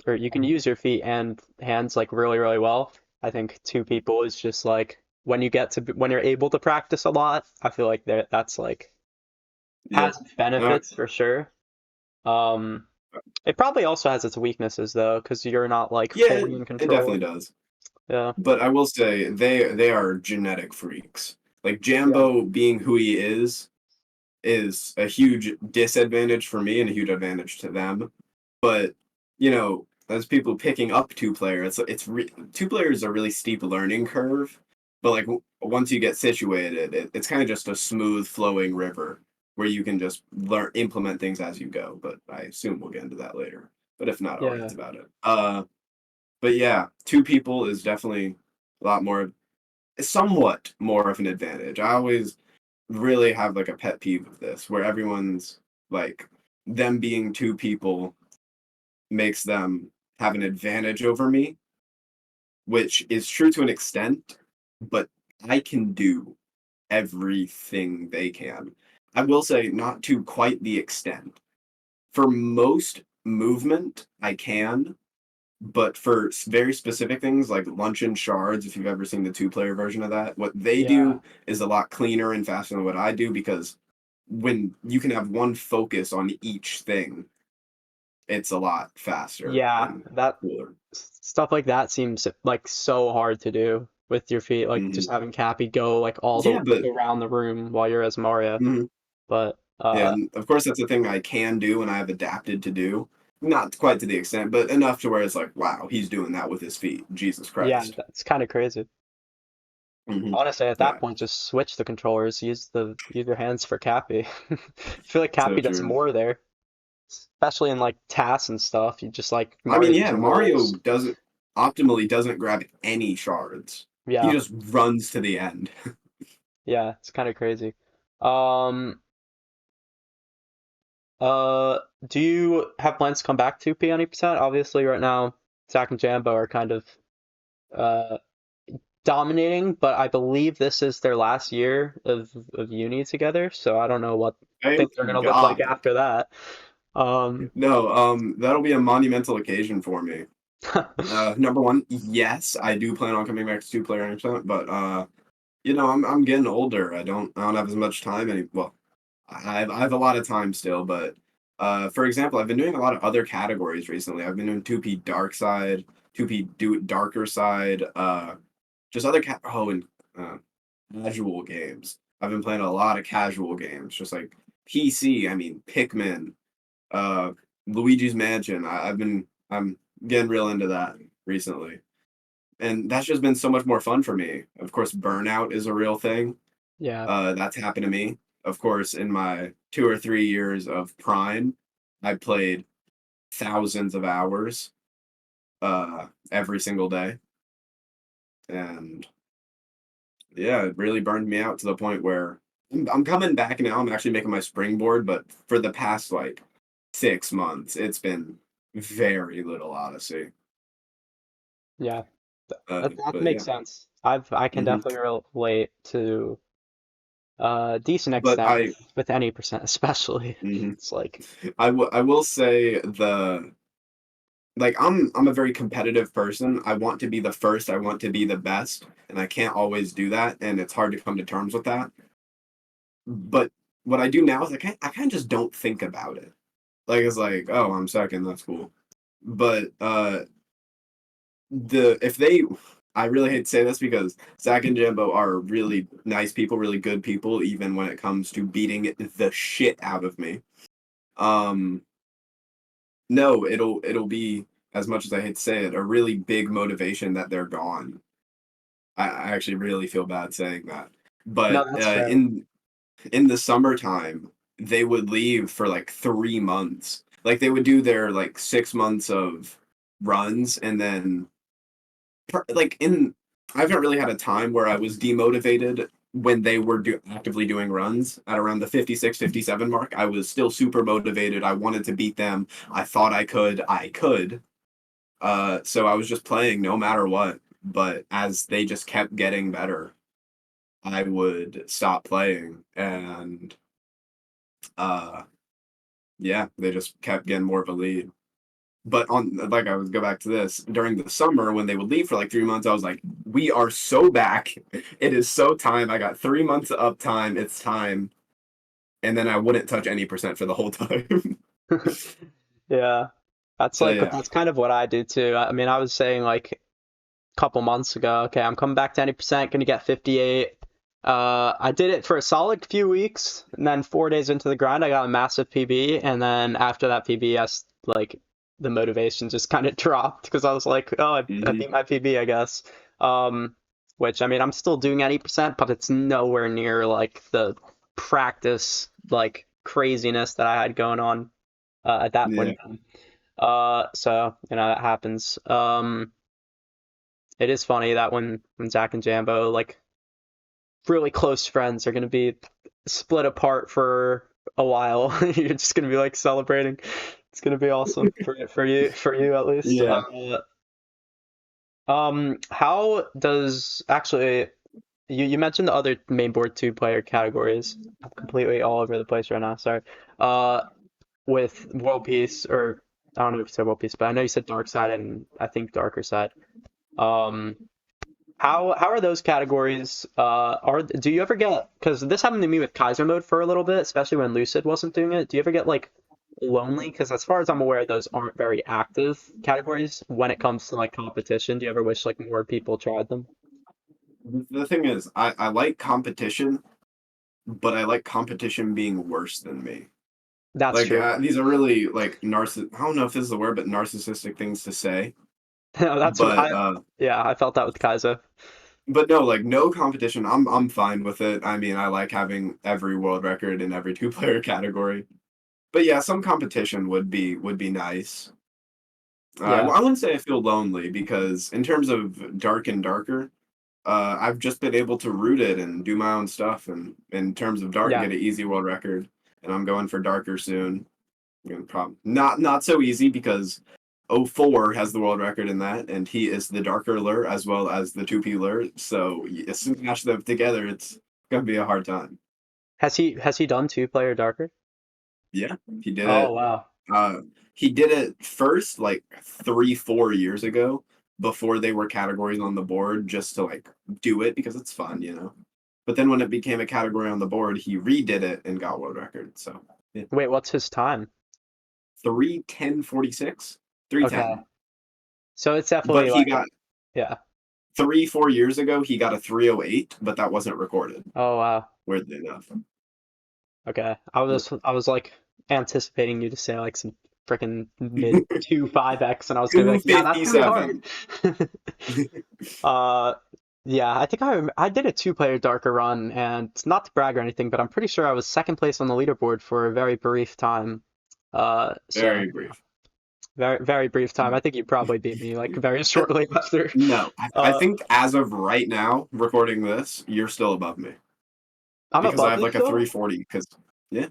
A: or you can use your feet and hands like really, really well. I think two people is just like when you get to when you're able to practice a lot, I feel like that's like
B: Yeah.
A: has
B: Uh,
A: benefits for sure. Um, it probably also has its weaknesses though, because you're not like
B: yeah,
A: fully in
B: it
A: control.
B: definitely does.
A: Yeah.
B: But I will say they are genetic freaks. Like
A: Yeah.
B: Jambo being who he is a huge disadvantage for me and a huge advantage to them. But as people picking up two-player, two-player is a really steep learning curve. But like once you get situated, it's kind of just a smooth flowing river where you can just learn implement things as you go. But I assume we'll get into that later. But if not, I'll
A: Yeah.
B: rant about it. But yeah, two people is definitely a lot more, somewhat more of an advantage. I always really have like a pet peeve of this where everyone's like, them being two people makes them have an advantage over me, which is true to an extent, but I can do everything they can. I will say, not to quite the extent. For most movement, I can, but for very specific things like luncheon shards, if you've ever seen the two-player version of that, what they
A: Yeah.
B: do is a lot cleaner and faster than what I do because when you can have one focus on each thing, it's a lot faster
A: Yeah.
B: and
A: That
B: cooler.
A: stuff like that seems like so hard to do with your feet, like
B: Hmm.
A: just having Cappy go like all
B: Yeah, but
A: around the room while you're as Mario.
B: mhm.
A: But
B: Yeah, and of course that's a thing I can do and I've adapted to do. Not quite to the extent, but enough to where it's like, wow, he's doing that with his feet. Jesus
A: yeah,
B: Christ.
A: that's kind of crazy.
B: Hmm.
A: Honestly, at that
B: Yeah,
A: point, just switch the controllers. Use your hands for Cappy. I feel like
B: so
A: Cappy does
B: true.
A: more there, especially in like tasks and stuff. You just like
B: I mean,
A: Mario
B: yeah,
A: just
B: Mario
A: rolls.
B: doesn't grab any shards. He
A: Yeah,
B: just runs to the end.
A: yeah, it's kind of crazy. Um, do you have plans to come back to P90%? Obviously, right now, Zach and Jambo are kind of uh dominating, but I believe this is their last year of uni together, so I don't know what
B: Thank
A: things are gonna look like
B: God.
A: after that. Um,
B: No, that'll be a monumental occasion for me. Number one, yes, I do plan on coming back to two-player 100%, but I'm getting older. I don't have as much time any. Well, I have a lot of time still, but for example, I've been doing a lot of other categories recently. I've been doing 2P Dark Side, 2P Do Darker Side, just other and uh, casual games. I've been playing a lot of casual games, just like PC. I mean, Pikmin, uh, Luigi's Mansion. I'm getting real into that recently, and that's just been so much more fun for me. Of course, burnout is a real thing.
A: yeah,
B: That's happened to me. Of course, in my 2 or 3 years of Prime, I played thousands of hours every single day. And yeah, it really burned me out to the point where I'm coming back now. I'm actually making my springboard, but for the past like 6 months, it's been very little Odyssey.
A: yeah. That
B: But
A: makes
B: yeah.
A: sense. I can
B: Hmm.
A: definitely relate to a decent
B: But
A: extent with any percent, especially.
B: mhm.
A: It's like,
B: I will say I'm a very competitive person. I want to be the first, I want to be the best, and I can't always do that, and it's hard to come to terms with that. But what I do now is I kind of just don't think about it. Like it's like, oh, I'm second, that's cool. But the if they I really hate to say this because Zach and Jambo are really nice people, really good people, even when it comes to beating the shit out of me. Um, no, it'll be, as much as I hate to say it, a really big motivation that they're gone. I actually really feel bad saying that.
A: no,
B: But
A: that's fair.
B: in the summertime, they would leave for like 3 months. Like they would do their like 6 months of runs, and then like in I haven't really had a time where I was demotivated when they were actively doing runs at around the 56, 57 mark. I was still super motivated. I wanted to beat them. I thought I could. I could. So I was just playing no matter what. But as they just kept getting better, I would stop playing, and uh, yeah, they just kept getting more of a lead. But on like I would go back to this during the summer when they would leave for like 3 months, I was like, we are so back. It is so time. I got 3 months of uptime. It's time. And then I wouldn't touch any percent for the whole time.
A: Yeah. That's
B: So
A: like
B: yeah.
A: that's kind of what I do too. I mean, I was saying like a couple months ago, okay, I'm coming back to 90%, gonna get 58. I did it for a solid few weeks, and then 4 days into the grind, I got a massive PB, and then after that PB, like the motivation just kind of dropped because I was like, oh, I
B: Hmm.
A: beat my PB, I guess. Um, which I mean, I'm still doing 90%, but it's nowhere near like the practice like craziness that I had going on at that point
B: Yeah.
A: in time. So that happens. It is funny that when Zach and Jambo, like really close friends, are gonna be split apart for a while, you're just gonna be like celebrating. It's gonna be awesome for you at least.
B: Yeah.
A: How does actually you mentioned the other main board two-player categories. I'm completely all over the place right now. Sorry. Uh, with World Peace, or I don't know if you said World Peace, but I know you said Dark Side and I think Darker Side. Um, how are those categories? Are do you ever get, because this happened to me with Kaiser mode for a little bit, especially when Lucid wasn't doing it. Do you ever get like lonely? Because as far as I'm aware, those aren't very active categories when it comes to like competition. Do you ever wish like more people tried them?
B: The thing is, I like competition, but I like competition being worse than me.
A: That's
B: Like
A: true.
B: these are really like I don't know if this is the word, but narcissistic things to say.
A: No, that's what
B: But
A: I. Yeah, I felt that with Kaiser.
B: no, like no competition. I'm fine with it. I mean, I like having every world record in every two-player category. But yeah, some competition would be nice.
A: Yeah,
B: I wouldn't say I feel lonely because in terms of dark and darker, I've just been able to root it and do my own stuff. And in terms of dark,
A: yeah.
B: get an easy world record, and I'm going for darker soon. Not so easy because '04 has the world record in that, and he is the darker lure as well as the 2P lure. So as soon as you mash them together, it's gonna be a hard time.
A: Has he done two-player Darker?
B: Yeah, he did
A: Oh
B: it.
A: wow.
B: Uh, he did it first like 3, 4 years ago before they were categories on the board, just to like do it because it's fun. But then when it became a category on the board, he redid it and got world record. So yeah,
A: Wait, what's his time?
B: 3:10:46,
A: Okay,
B: 3:10.
A: so it's
B: But
A: definitely
B: he
A: like
B: got
A: yeah.
B: 3, 4 years ago, he got a 3:08, but that wasn't recorded,
A: Oh wow.
B: weirdly enough.
A: Okay. I was like anticipating you to say like some freaking mid 2.5x, and I was gonna be
B: Two
A: like, yeah, that's
B: fifty
A: gonna be hard.
B: seven.
A: uh yeah, I think I did a two-player Darker run, and not to brag or anything, but I'm pretty sure I was second place on the leaderboard for a very brief time. So
B: Very brief.
A: very very brief time. I think you probably beat me like very shortly after.
B: No, I
A: Uh
B: think as of right now, recording this, you're still above me
A: I'm
B: because I
A: above
B: have
A: you
B: like a
A: still?
B: 340. Because yeah,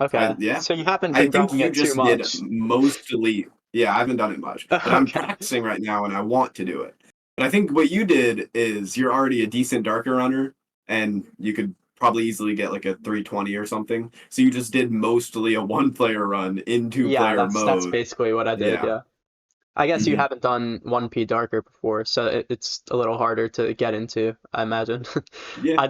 A: Okay.
B: yeah,
A: So you haven't
B: I
A: been
B: think
A: grinding
B: you
A: it too
B: just did
A: much.
B: mostly. Yeah, I haven't done it much, but I'm
A: Okay.
B: practicing right now, and I want to do it. But I think what you did is you're already a decent darker runner, and you could probably easily get like a 320 or something. So you just did mostly a one-player run in
A: Yeah,
B: two-player
A: that's
B: mode.
A: basically what I did,
B: Yeah.
A: yeah. I guess you
B: Hmm.
A: haven't done 1P Darker before, so it's a little harder to get into, I imagine.
B: Yeah.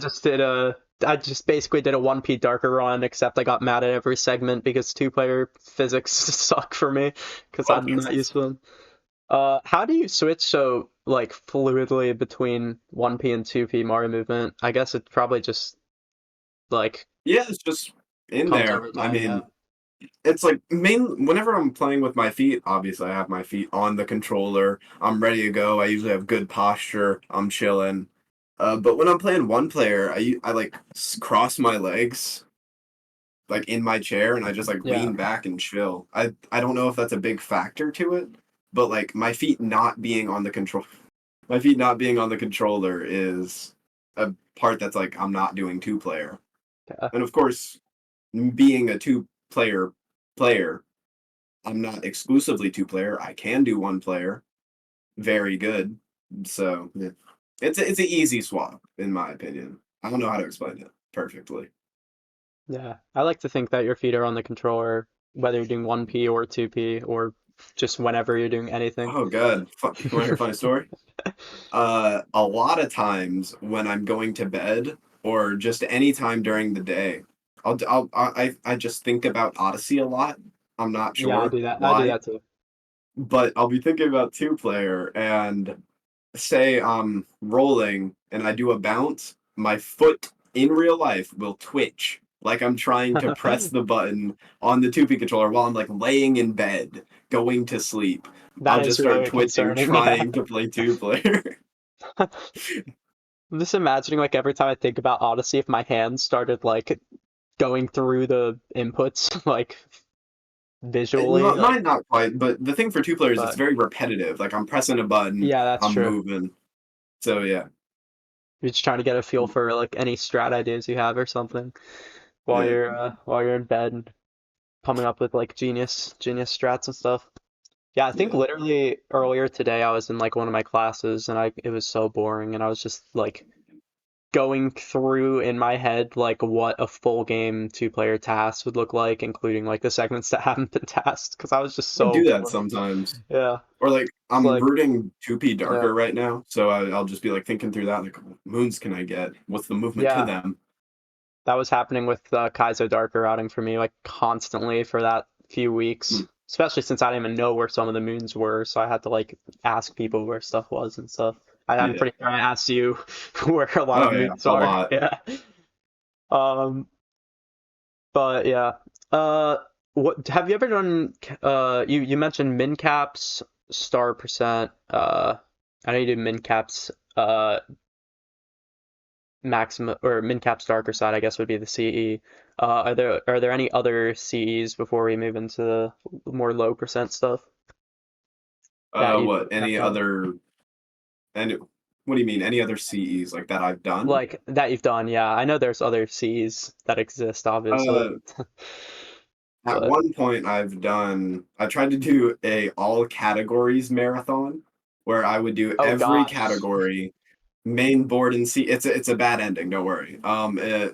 A: I just basically did a 1P Darker run, except I got mad at every segment because two-player physics suck for me because
B: Well,
A: I'm not used to them. How do you switch so like fluidly between 1P and 2P Mario movement? I guess it probably just like
B: yeah, it's just in
A: comes
B: there.
A: over
B: I
A: time, yeah.
B: mean, it's like whenever I'm playing with my feet, obviously I have my feet on the controller. I'm ready to go. I usually have good posture. I'm chilling. But when I'm playing one player, I like cross my legs like in my chair and I just like
A: Yeah.
B: lean back and chill. I don't know if that's a big factor to it, but like my feet not being on the control. My feet not being on the controller is a part that's like I'm not doing two-player.
A: Yeah.
B: And of course, being a two-player, I'm not exclusively two-player. I can do one-player very good. So yeah. It's an easy swap, in my opinion. I don't know how to explain it perfectly.
A: Yeah. I like to think that your feet are on the controller, whether you're doing 1P or 2P or just whenever you're doing anything.
B: Oh, God. You want to hear a funny story? A lot of times when I'm going to bed or just any time during the day, I just think about Odyssey a lot. I'm not
A: Yeah, I
B: sure
A: do that. I do
B: why,
A: that too.
B: but I'll be thinking about two-player and say I'm rolling and I do a bounce, my foot in real life will twitch like I'm trying to press the button on the 2P controller while I'm like laying in bed, going to sleep. I'll
A: That
B: just
A: is
B: start
A: really
B: twitching,
A: concerning. Yeah.
B: trying to play two-player.
A: I'm just imagining like every time I think about Odyssey, if my hands started like going through the inputs like visually, like,
B: Mine not quite, but the thing for two players, it's
A: but
B: very repetitive. Like I'm pressing a button,
A: yeah, that's
B: I'm
A: true.
B: moving. So yeah,
A: You're just trying to get a feel for like any strat ideas you have or something
B: yeah,
A: while you're in bed and coming up with like genius strats and stuff. Yeah, I think
B: yeah.
A: literally earlier today I was in like one of my classes and I it was so boring and I was just like going through in my head like what a full game two-player task would look like, including like the segments that haven't been tasked because I was just
B: I
A: so
B: do that
A: bored.
B: sometimes.
A: Yeah,
B: Or like
A: it's
B: I'm
A: like
B: rooting 2P
A: yeah,
B: darker right now, so I'll just be like thinking through that, like what moons can I get? What's the movement to
A: yeah.
B: them?
A: That was happening with Kaizo Darker routing for me like constantly for that few
B: Hmm.
A: weeks, especially since I didn't even know where some of the moons were, so I had to like ask people where stuff was and stuff. I'm
B: Yeah.
A: pretty sure I asked you where a lot of
B: Oh yeah,
A: moons
B: a
A: are.
B: lot.
A: Yeah. Um, but yeah. Uh, what have you ever done? You mentioned min caps, star percent. I know you do min caps. Maximum or min caps darker side, I guess would be the CE. Are there any other CEs before we move into the more low percent stuff that you
B: What? Any
A: have done?
B: other? And what do you mean? Any other CEs like that I've done?
A: Like that you've done, yeah. I know there's other CEs that exist, obviously.
B: Uh, At
A: But
B: one point, I tried to do a all categories marathon where I would do
A: oh
B: every
A: gosh.
B: category, main board and C. It's a bad ending. Don't worry.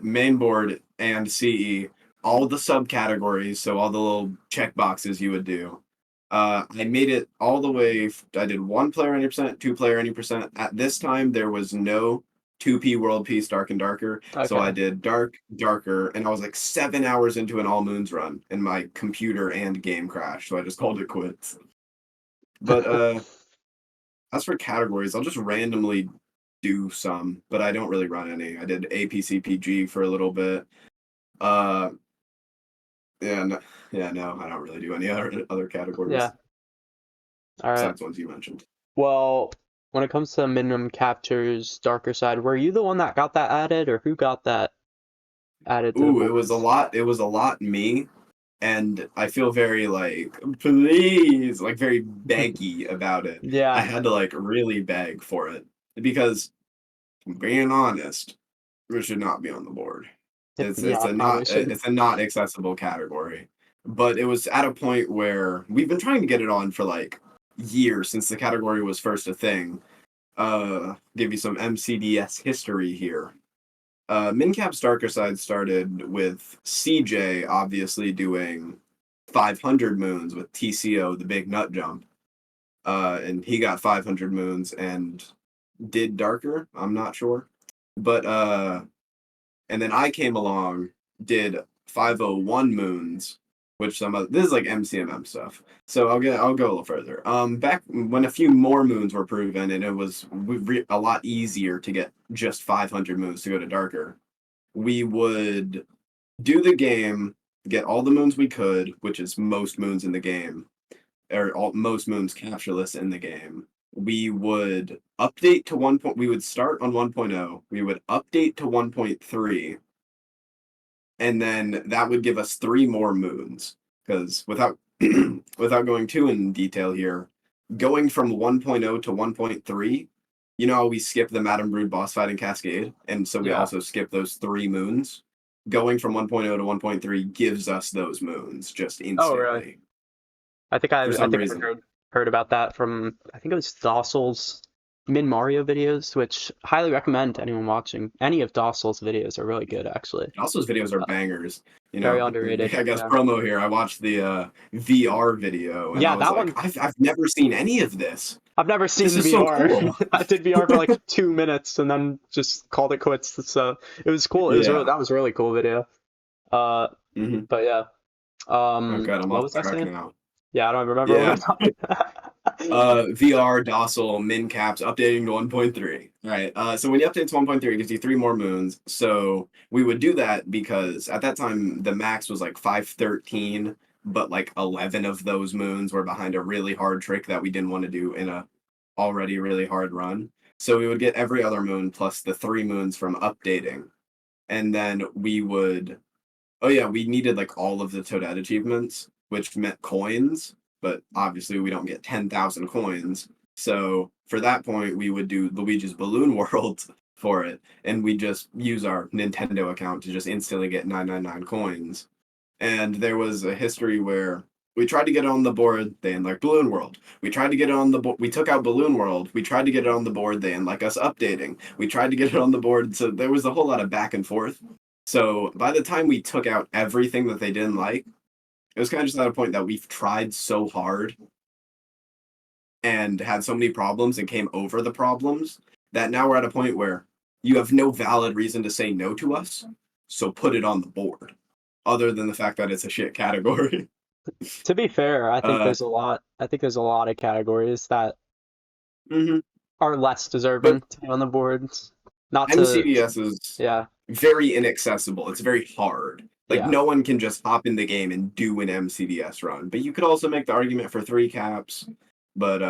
B: Main board and CE, all the subcategories. So all the little check boxes you would do. I made it all the way. I did one player 90%, two player 90%. At this time, there was no 2P World Peace Dark and Darker. So I
A: Okay.
B: did Dark, Darker, and I was like 7 hours into an all moons run, and my computer and game crashed. So I just called it quits. But as for categories, I'll just randomly do some, but I don't really run any. I did APCPG for a little bit. Uh, yeah, no, yeah, no, I don't really do any other
A: Yeah.
B: categories
A: All right.
B: besides ones you mentioned.
A: Well, when it comes to minimum captures, darker side, were you the one that got that added, or who got that added to the
B: Ooh, it was a
A: boards?
B: lot. It was a lot me, and I feel very like please, like very beggy about it. I
A: Yeah.
B: had to like really beg for it because, being honest, it should not be on the board.
A: Yeah, probably should.
B: It's a not accessible category. But it was at a point where we've been trying to get it on for like years since the category was first a thing. Give you some MCDS history here. Mincap's Darker Side started with CJ obviously doing 500 moons with TCO, the big nut jump. And he got 500 moons and did Darker. I'm not sure. But and then I came along, did 501 moons, which some of this is like MCMM stuff. So I'll go a little further. Back when a few more moons were proven, and it was a lot easier to get just 500 moons to go to darker. We would do the game, get all the moons we could, which is most moons in the game, or most moons captureless in the game. We would update to 1. We would start on 1.0. We would update to 1.3, and then that would give us three more moons. Because without without going too in detail here, going from 1.0 to 1.3 you know how we skip the Madame Brood boss fight in Cascade, and so we
A: Yeah.
B: also skip those 3 moons. Going from 1.0 to 1.3 gives us those moons just
A: Oh, really?
B: instantly for
A: I
B: some
A: think I've
B: reason.
A: heard about that from I think it was Docil's Min Mario videos, which highly recommend to anyone watching. Any of Docil's videos are really good, actually.
B: Also, his videos are
A: Uh,
B: bangers. You
A: Very
B: know,
A: underrated.
B: I guess
A: Yeah.
B: promo here. I watched the VR video, and I
A: Yeah,
B: was
A: that
B: like,
A: one.
B: I've never seen any of this.
A: I've never
B: This
A: seen
B: is so
A: VR.
B: cool.
A: I did VR for like 2 minutes and then just called it quits. So it was cool. It was really
B: Yeah.
A: that was a really cool video. Uh,
B: Hmm.
A: but yeah.
B: Oh god, I'm
A: What
B: off
A: was I
B: track
A: saying?
B: now.
A: Yeah, I don't remember what we were
B: Yeah.
A: talking.
B: VR docile min caps updating to 1.3. All right. So when you update to 1.3, it gives you 3 more moons. So we would do that because at that time the max was like 513, but like 11 of those moons were behind a really hard trick that we didn't want to do in a already really hard run. So we would get every other moon plus the 3 moons from updating, and then we would. Oh yeah, we needed like all of the Toadette achievements, which meant coins, but obviously we don't get 10,000 coins. So for that point, we would do Luigi's Balloon World for it, and we just use our Nintendo account to just instantly get 999 coins. And there was a history where we tried to get it on the board, they didn't like Balloon World. We tried to get it on the board, we took out Balloon World. We tried to get it on the board, they didn't like us updating. We tried to get it on the board, so there was a whole lot of back and forth. So by the time we took out everything that they didn't like, it was kind of just at a point that we've tried so hard and had so many problems and came over the problems that now we're at a point where you have no valid reason to say no to us, so put it on the board, other than the fact that it's a shit category.
A: To be fair, I think
B: uh,
A: there's a lot. I think there's a lot of categories that
B: mhm.
A: are less
B: But
A: deserving to be on the boards. Not to,
B: MCDS is
A: yeah,
B: very inaccessible. It's very hard. Like
A: yeah,
B: no one can just hop in the game and do an MCDS run. But you could also make the argument for 3 caps. But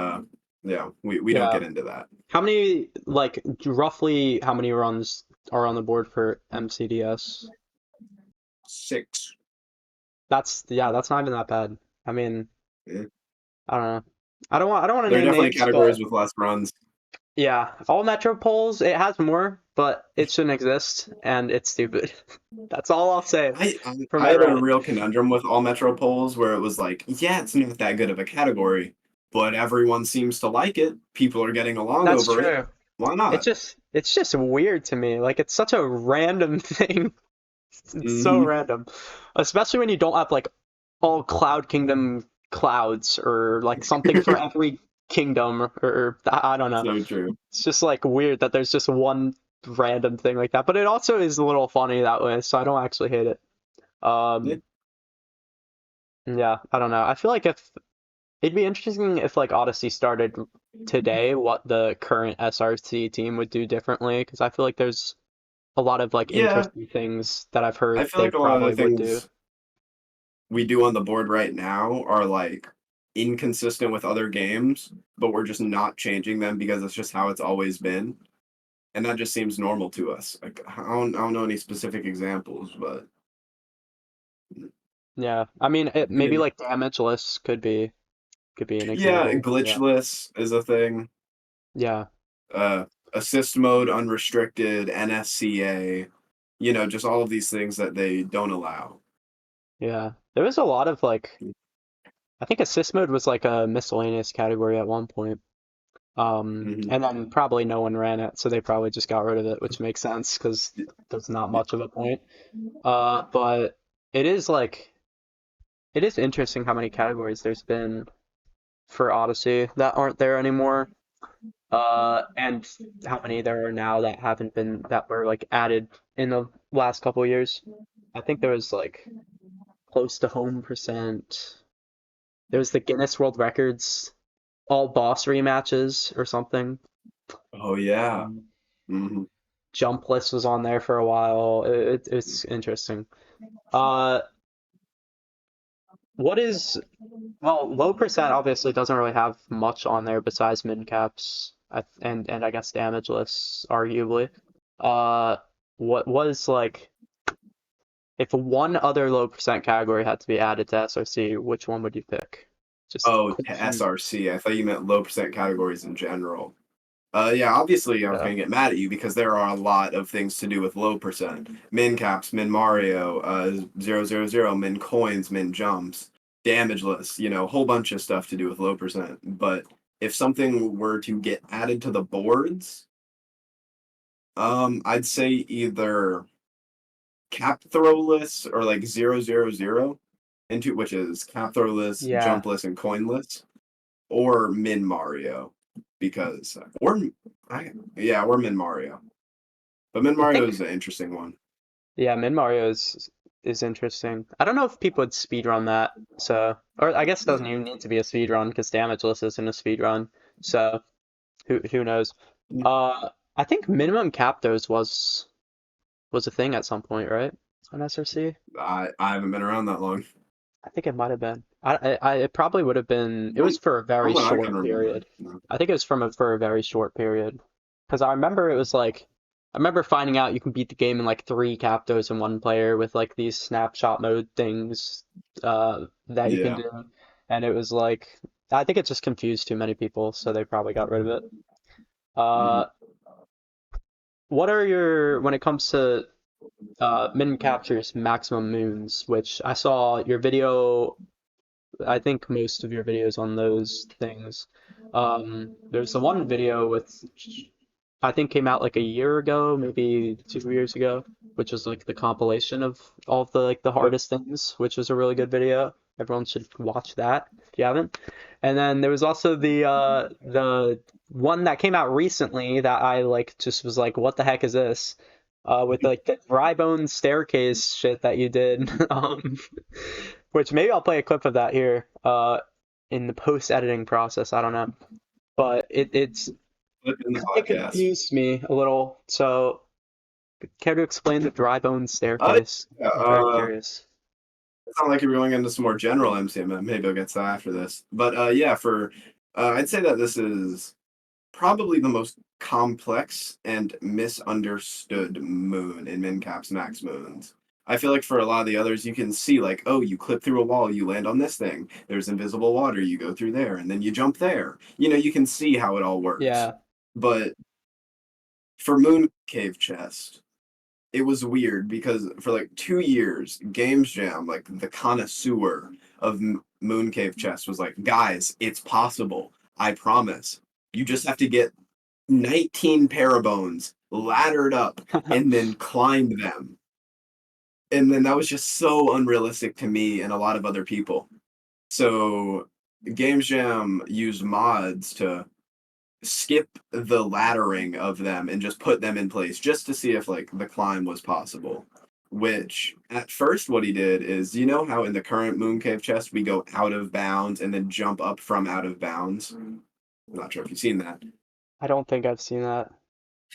B: yeah, we don't
A: yeah.
B: get into that.
A: How many, like, roughly how many runs are on the board for MCDS?
B: 6.
A: Yeah, that's not even that bad. I mean,
B: Yeah.
A: I don't know. I don't want to
B: There are
A: name
B: definitely
A: names,
B: categories
A: but
B: with less runs.
A: yeah, all Metropoles, it has more, but it shouldn't exist, and it's stupid. That's all I'll say for
B: I had a
A: MetRat.
B: real conundrum with all Metro polls where it was like, yeah, it's not that good of a category, but everyone seems to like it. People are getting along
A: That's
B: over it.
A: true.
B: Why not?
A: It's just weird to me. Like it's such a random thing. It's so
B: Hmm.
A: random, especially when you don't have like all Cloud Kingdom clouds or like something for every kingdom or I don't know.
B: So true.
A: It's just like weird that there's just one random thing like that. But it also is a little funny that way, so I don't actually hate it.
B: Yeah.
A: Um, yeah, I don't know. I feel like if it'd be interesting if like Odyssey started today, what the current SRC team would do differently, because I feel like there's a lot of like
B: Yeah,
A: interesting things that I've
B: I
A: heard
B: feel
A: they
B: like a lot of the
A: probably would do.
B: things we do on the board right now are like inconsistent with other games, but we're just not changing them because it's just how it's always been. And that just seems normal to us. Like I don't know any specific examples, but
A: Yeah, I mean, it maybe
B: maybe.
A: like damageless could be an
B: Yeah,
A: example. Yeah,
B: glitchless is a thing.
A: yeah,
B: Uh, assist mode, unrestricted, NSCA. You know, just all of these things that they don't allow.
A: yeah. There was a lot of like, I think assist mode was like a miscellaneous category at one point.
B: Hmm.
A: And then probably no one ran it, so they probably just got rid of it, which makes sense because there's not much of a point. But it is like it is interesting how many categories there's been for Odyssey that aren't there anymore. And how many there are now that haven't been that were like added in the last couple of years. I think there was like close to home percent. There was the Guinness World Records all boss rematches or something.
B: Oh yeah.
A: Um,
B: Hmm.
A: Jumpless was on there for a while. It's interesting. Uh, what is well, low percent obviously doesn't really have much on there besides min caps and I guess damageless arguably. Uh, what was like if one other low percent category had to be added to SRC, which one would you pick? Just
B: Oh, to
A: question.
B: SRC. I thought you meant low percent categories in general. Yeah, obviously I was
A: So
B: gonna get mad at you because there are a lot of things to do with low percent. Min caps, min Mario, 000, min coins, min jumps, damageless, a whole bunch of stuff to do with low percent. But if something were to get added to the boards, I'd say either cap throwless or like 000 into which is cap throwless,
A: yeah,
B: jumpless, and coinless, or min Mario because or yeah, or min Mario. But Min
A: I
B: Mario
A: think
B: is an interesting one.
A: yeah, Mid Mario is interesting. I don't know if people would speedrun that, so or I guess it doesn't even need to be a speedrun because damageless isn't a speedrun. So who knows? I think minimum captos was a thing at some point, right? On SRC?
B: I haven't been around that long.
A: I think it might have been. It probably would have been. It was for a
B: From
A: very
B: what I can
A: short
B: remember.
A: period. I think it was for a very short period. Because I remember it was like, I remember finding out you can beat the game in like three captos in one player with like these snapshot mode things that you can
B: Yeah.
A: do, and it was like, I think it just confused too many people, so they probably got rid of it.
B: Mm.
A: Uh, what are your when it comes to min captures maximum moons, which I saw your video. I think most of your videos on those things. There's the one video with, I think came out like a year ago, maybe 2 years ago, which was like the compilation of all of the like the
B: Yep.
A: hardest things, which was a really good video. Everyone should watch that if you haven't. And then there was also the one that came out recently that I like just was like, what the heck is this? With like the dry bone staircase shit that you did. Which maybe I'll play a clip of that here in the post editing process. I don't know, but it's
B: Put in the
A: it
B: podcast.
A: confused me a little. So, care to explain the dry bone
B: Uh,
A: staircase?
B: yeah,
A: I'm very curious.
B: it's not like you're going into some more general MCM. Maybe I'll get to that after this. But yeah, for I'd say that this is probably the most complex and misunderstood moon in Mincaps Max moons. I feel like for a lot of the others, you can see like, oh, you clip through a wall, you land on this thing. There's invisible water, you go through there, and then you jump there. You can see how it all works.
A: Yeah,
B: But for Moon Cave Chest, it was weird because for like 2 years, Games Jam, like the connoisseur of Moon Cave Chest, was like, guys, it's possible. I promise. You just have to get 19 parabones laddered up and then climb them. And then that was just so unrealistic to me and a lot of other people. So Games Jam used mods to skip the laddering of them and just put them in place just to see if like the climb was possible. Which at first what he did is how in the current Moon Cave chest we go out of bounds and then jump up from out of bounds. I'm not sure if you've seen that.
A: I don't think I've seen that.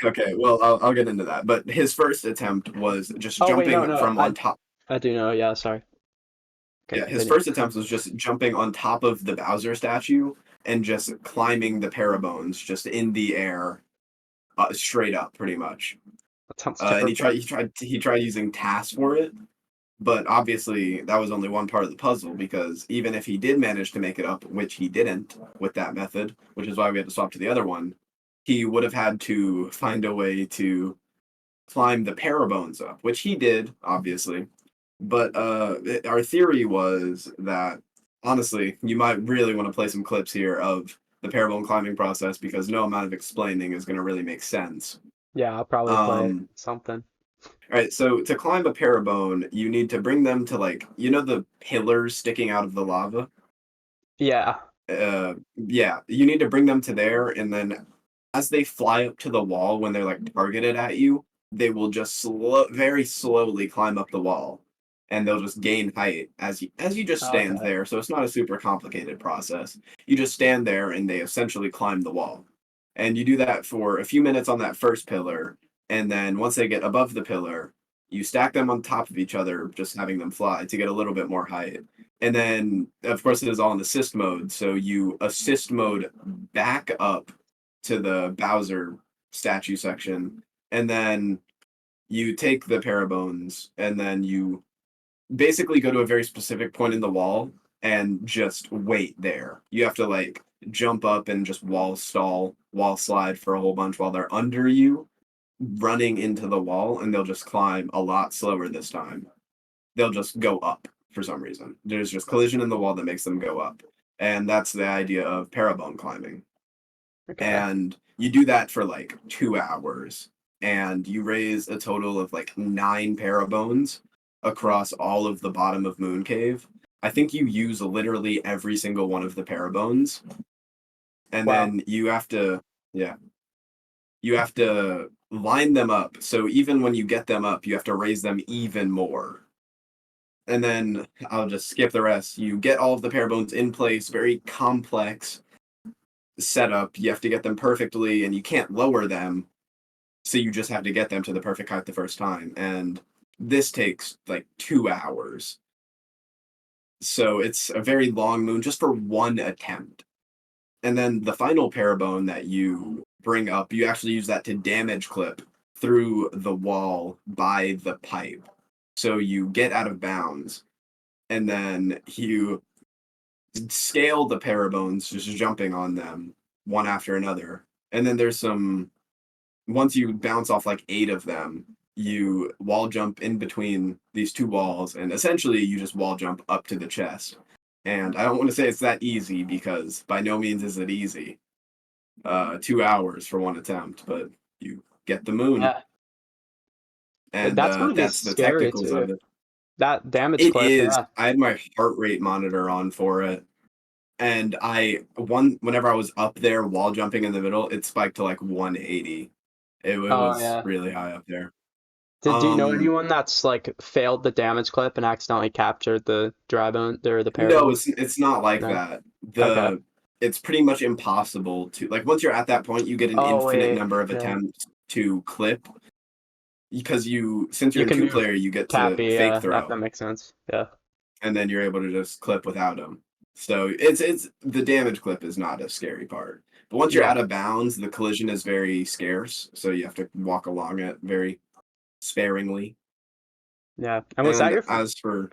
B: Okay, well I'll get into that. But his first attempt was just
A: Oh wait, no,
B: jumping
A: no,
B: from on top.
A: I do know. Yeah, sorry. Okay,
B: Yeah, his
A: continue.
B: first attempt was just jumping on top of the Bowser statue and just climbing the parabones just in the air, straight up, pretty much.
A: That sounds
B: And he tried
A: terrifying.
B: he tried he tried using TAS for it, but obviously that was only one part of the puzzle because even if he did manage to make it up, which he didn't with that method, which is why we had to swap to the other one, he would have had to find a way to climb the parabones up, which he did, obviously. But our theory was that honestly, you might really want to play some clips here of the parabone climbing process because no amount of explaining is going to really make sense.
A: Yeah, I'll probably play
B: Um,
A: something.
B: all right, so to climb a parabone, you need to bring them to like the pillars sticking out of the lava.
A: Yeah.
B: Yeah, you need to bring them to there, and then as they fly up to the wall when they're like targeted at you, they will just very slowly climb up the wall, and they'll just gain height as you just stand
A: Okay.
B: there. So it's not a super complicated process. You just stand there, and they essentially climb the wall, and you do that for a few minutes on that first pillar, and then once they get above the pillar, you stack them on top of each other, just having them fly to get a little bit more height. And then, of course, it is all in assist mode. So you assist mode back up to the Bowser statue section, and then you take the parabones, and then you basically go to a very specific point in the wall and just wait there. You have to like jump up and just wall slide for a whole bunch while they're under you, running into the wall, and they'll just climb a lot slower this time. They'll just go up for some reason. There's just collision in the wall that makes them go up. And that's the idea of parabone climbing.
A: Okay.
B: And you do that for like 2 hours, and you raise a total of like 9 parabones across all of the bottom of Moon Cave. I think you use literally every single one of the parabones, and
A: Wow.
B: then yeah, you have to line them up. So even when you get them up, you have to raise them even more. And then I'll just skip the rest. You get all of the parabones in place, very complex setup. You have to get them perfectly, and you can't lower them. So you just have to get them to the perfect height the first time. And this takes like 2 hours. So it's a very long moon just for one attempt. And then the final parabone that you bring up, you actually use that to damage clip through the wall by the pipe. So you get out of bounds, and then you scale the parabones, just jumping on them one after another. And then there's some, once you bounce off like 8 of them, you wall jump in between these two walls, and essentially you just wall jump up to the chest. And I don't want to say it's that easy because by no means is it easy. 2 hours for one attempt, but you get the moon,
A: Yeah.
B: and
A: That's gonna be
B: that's the
A: scary
B: technicals of
A: too.
B: it.
A: That damage
B: It
A: clip,
B: is.
A: yeah.
B: I had my heart rate monitor on for it, and whenever I was up there wall jumping in the middle, it spiked to like 180. It
A: Oh
B: was
A: yeah.
B: really high up there.
A: Do you know
B: Um,
A: anyone that's like failed the damage clip and accidentally captured the dry bone or the
B: no,
A: parabone?
B: it's not like
A: No.
B: that.
A: Okay.
B: It's pretty much impossible to, like, once you're at that point, you get an
A: Oh
B: infinite
A: wait.
B: number of
A: Yeah.
B: attempts to clip because since you're
A: You
B: in
A: can
B: two
A: move
B: player, you get to
A: Cappy,
B: fake
A: yeah, that
B: throw,
A: makes sense. Yeah.
B: and then you're able to just clip without them. So it's the damage clip is not a scary part. But once you're
A: Yeah.
B: out of bounds, the collision is very scarce, so you have to walk along it very sparingly.
A: Yeah. And was that
B: And
A: your
B: as for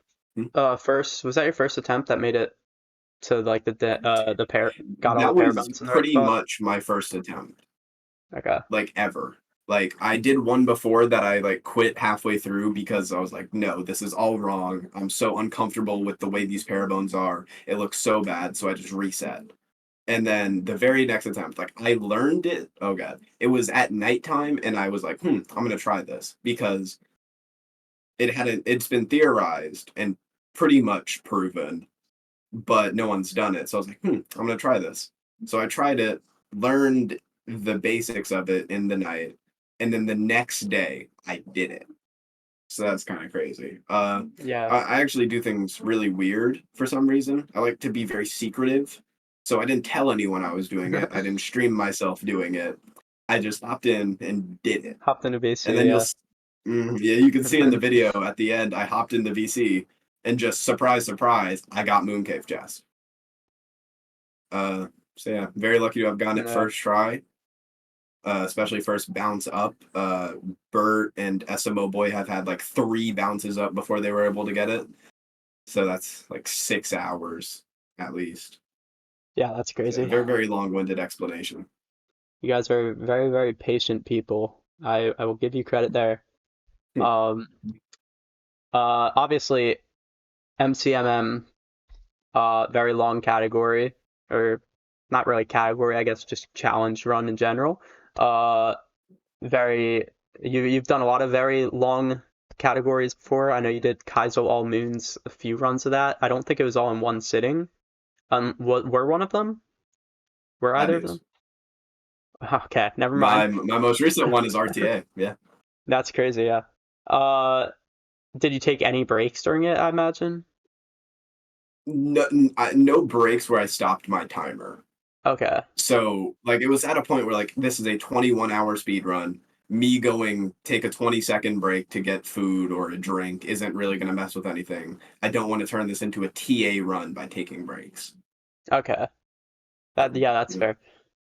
A: first was that your first attempt that made it to like the pair got all the
B: that
A: pair
B: was
A: bones in the right
B: pretty
A: spot?
B: much my first attempt,
A: Okay.
B: like ever. Like I did one before that I like quit halfway through because I was like, no, this is all wrong. I'm so uncomfortable with the way these parabones are. It looks so bad, so I just reset. And then the very next attempt, like I learned it. Oh god, it was at nighttime, and I was like, I'm gonna try this because it's been theorized and pretty much proven, but no one's done it. So I was like, I'm gonna try this. So I tried it, learned the basics of it in the night, and then the next day I did it. So that's kind of crazy.
A: Yeah.
B: I actually do things really weird for some reason. I like to be very secretive. So I didn't tell anyone I was doing it. I didn't stream myself doing it. I just hopped in and did it.
A: Hopped into
B: And
A: BC,
B: then
A: yeah.
B: yeah, you can see in the video at the end, I hopped in the VC and just surprise, surprise, I got Moon Cave Chest. Uh, so yeah, very lucky to have gotten it
A: Yeah.
B: first try. Especially first bounce up. Bert and SMO Boy have had like 3 bounces up before they were able to get it. So that's like 6 hours at least.
A: Yeah, that's
B: So
A: crazy.
B: very, very long-winded explanation.
A: You guys are very, very patient people. I will give you credit there.
B: Hmm.
A: Um, Obviously MCMM, very long category, or not really category, I guess just challenge run in general. Uh, very you've done a lot of very long categories before. I know you did Kaizo All Moons, a few runs of that. I don't think it was all in one sitting. What were one of them? Were
B: That
A: either of
B: is.
A: them? Okay, never mind.
B: My most recent one is RTA. Yeah.
A: That's crazy, yeah. Uh, did you take any breaks during it, I imagine?
B: No, no breaks where I stopped my timer.
A: Okay.
B: So like it was at a point where like this is a 21-hour speed run. Me going take a 20-second break to get food or a drink isn't really going to mess with anything. I don't want to turn this into a TA run by taking breaks.
A: Okay. That yeah, that's
B: Yeah.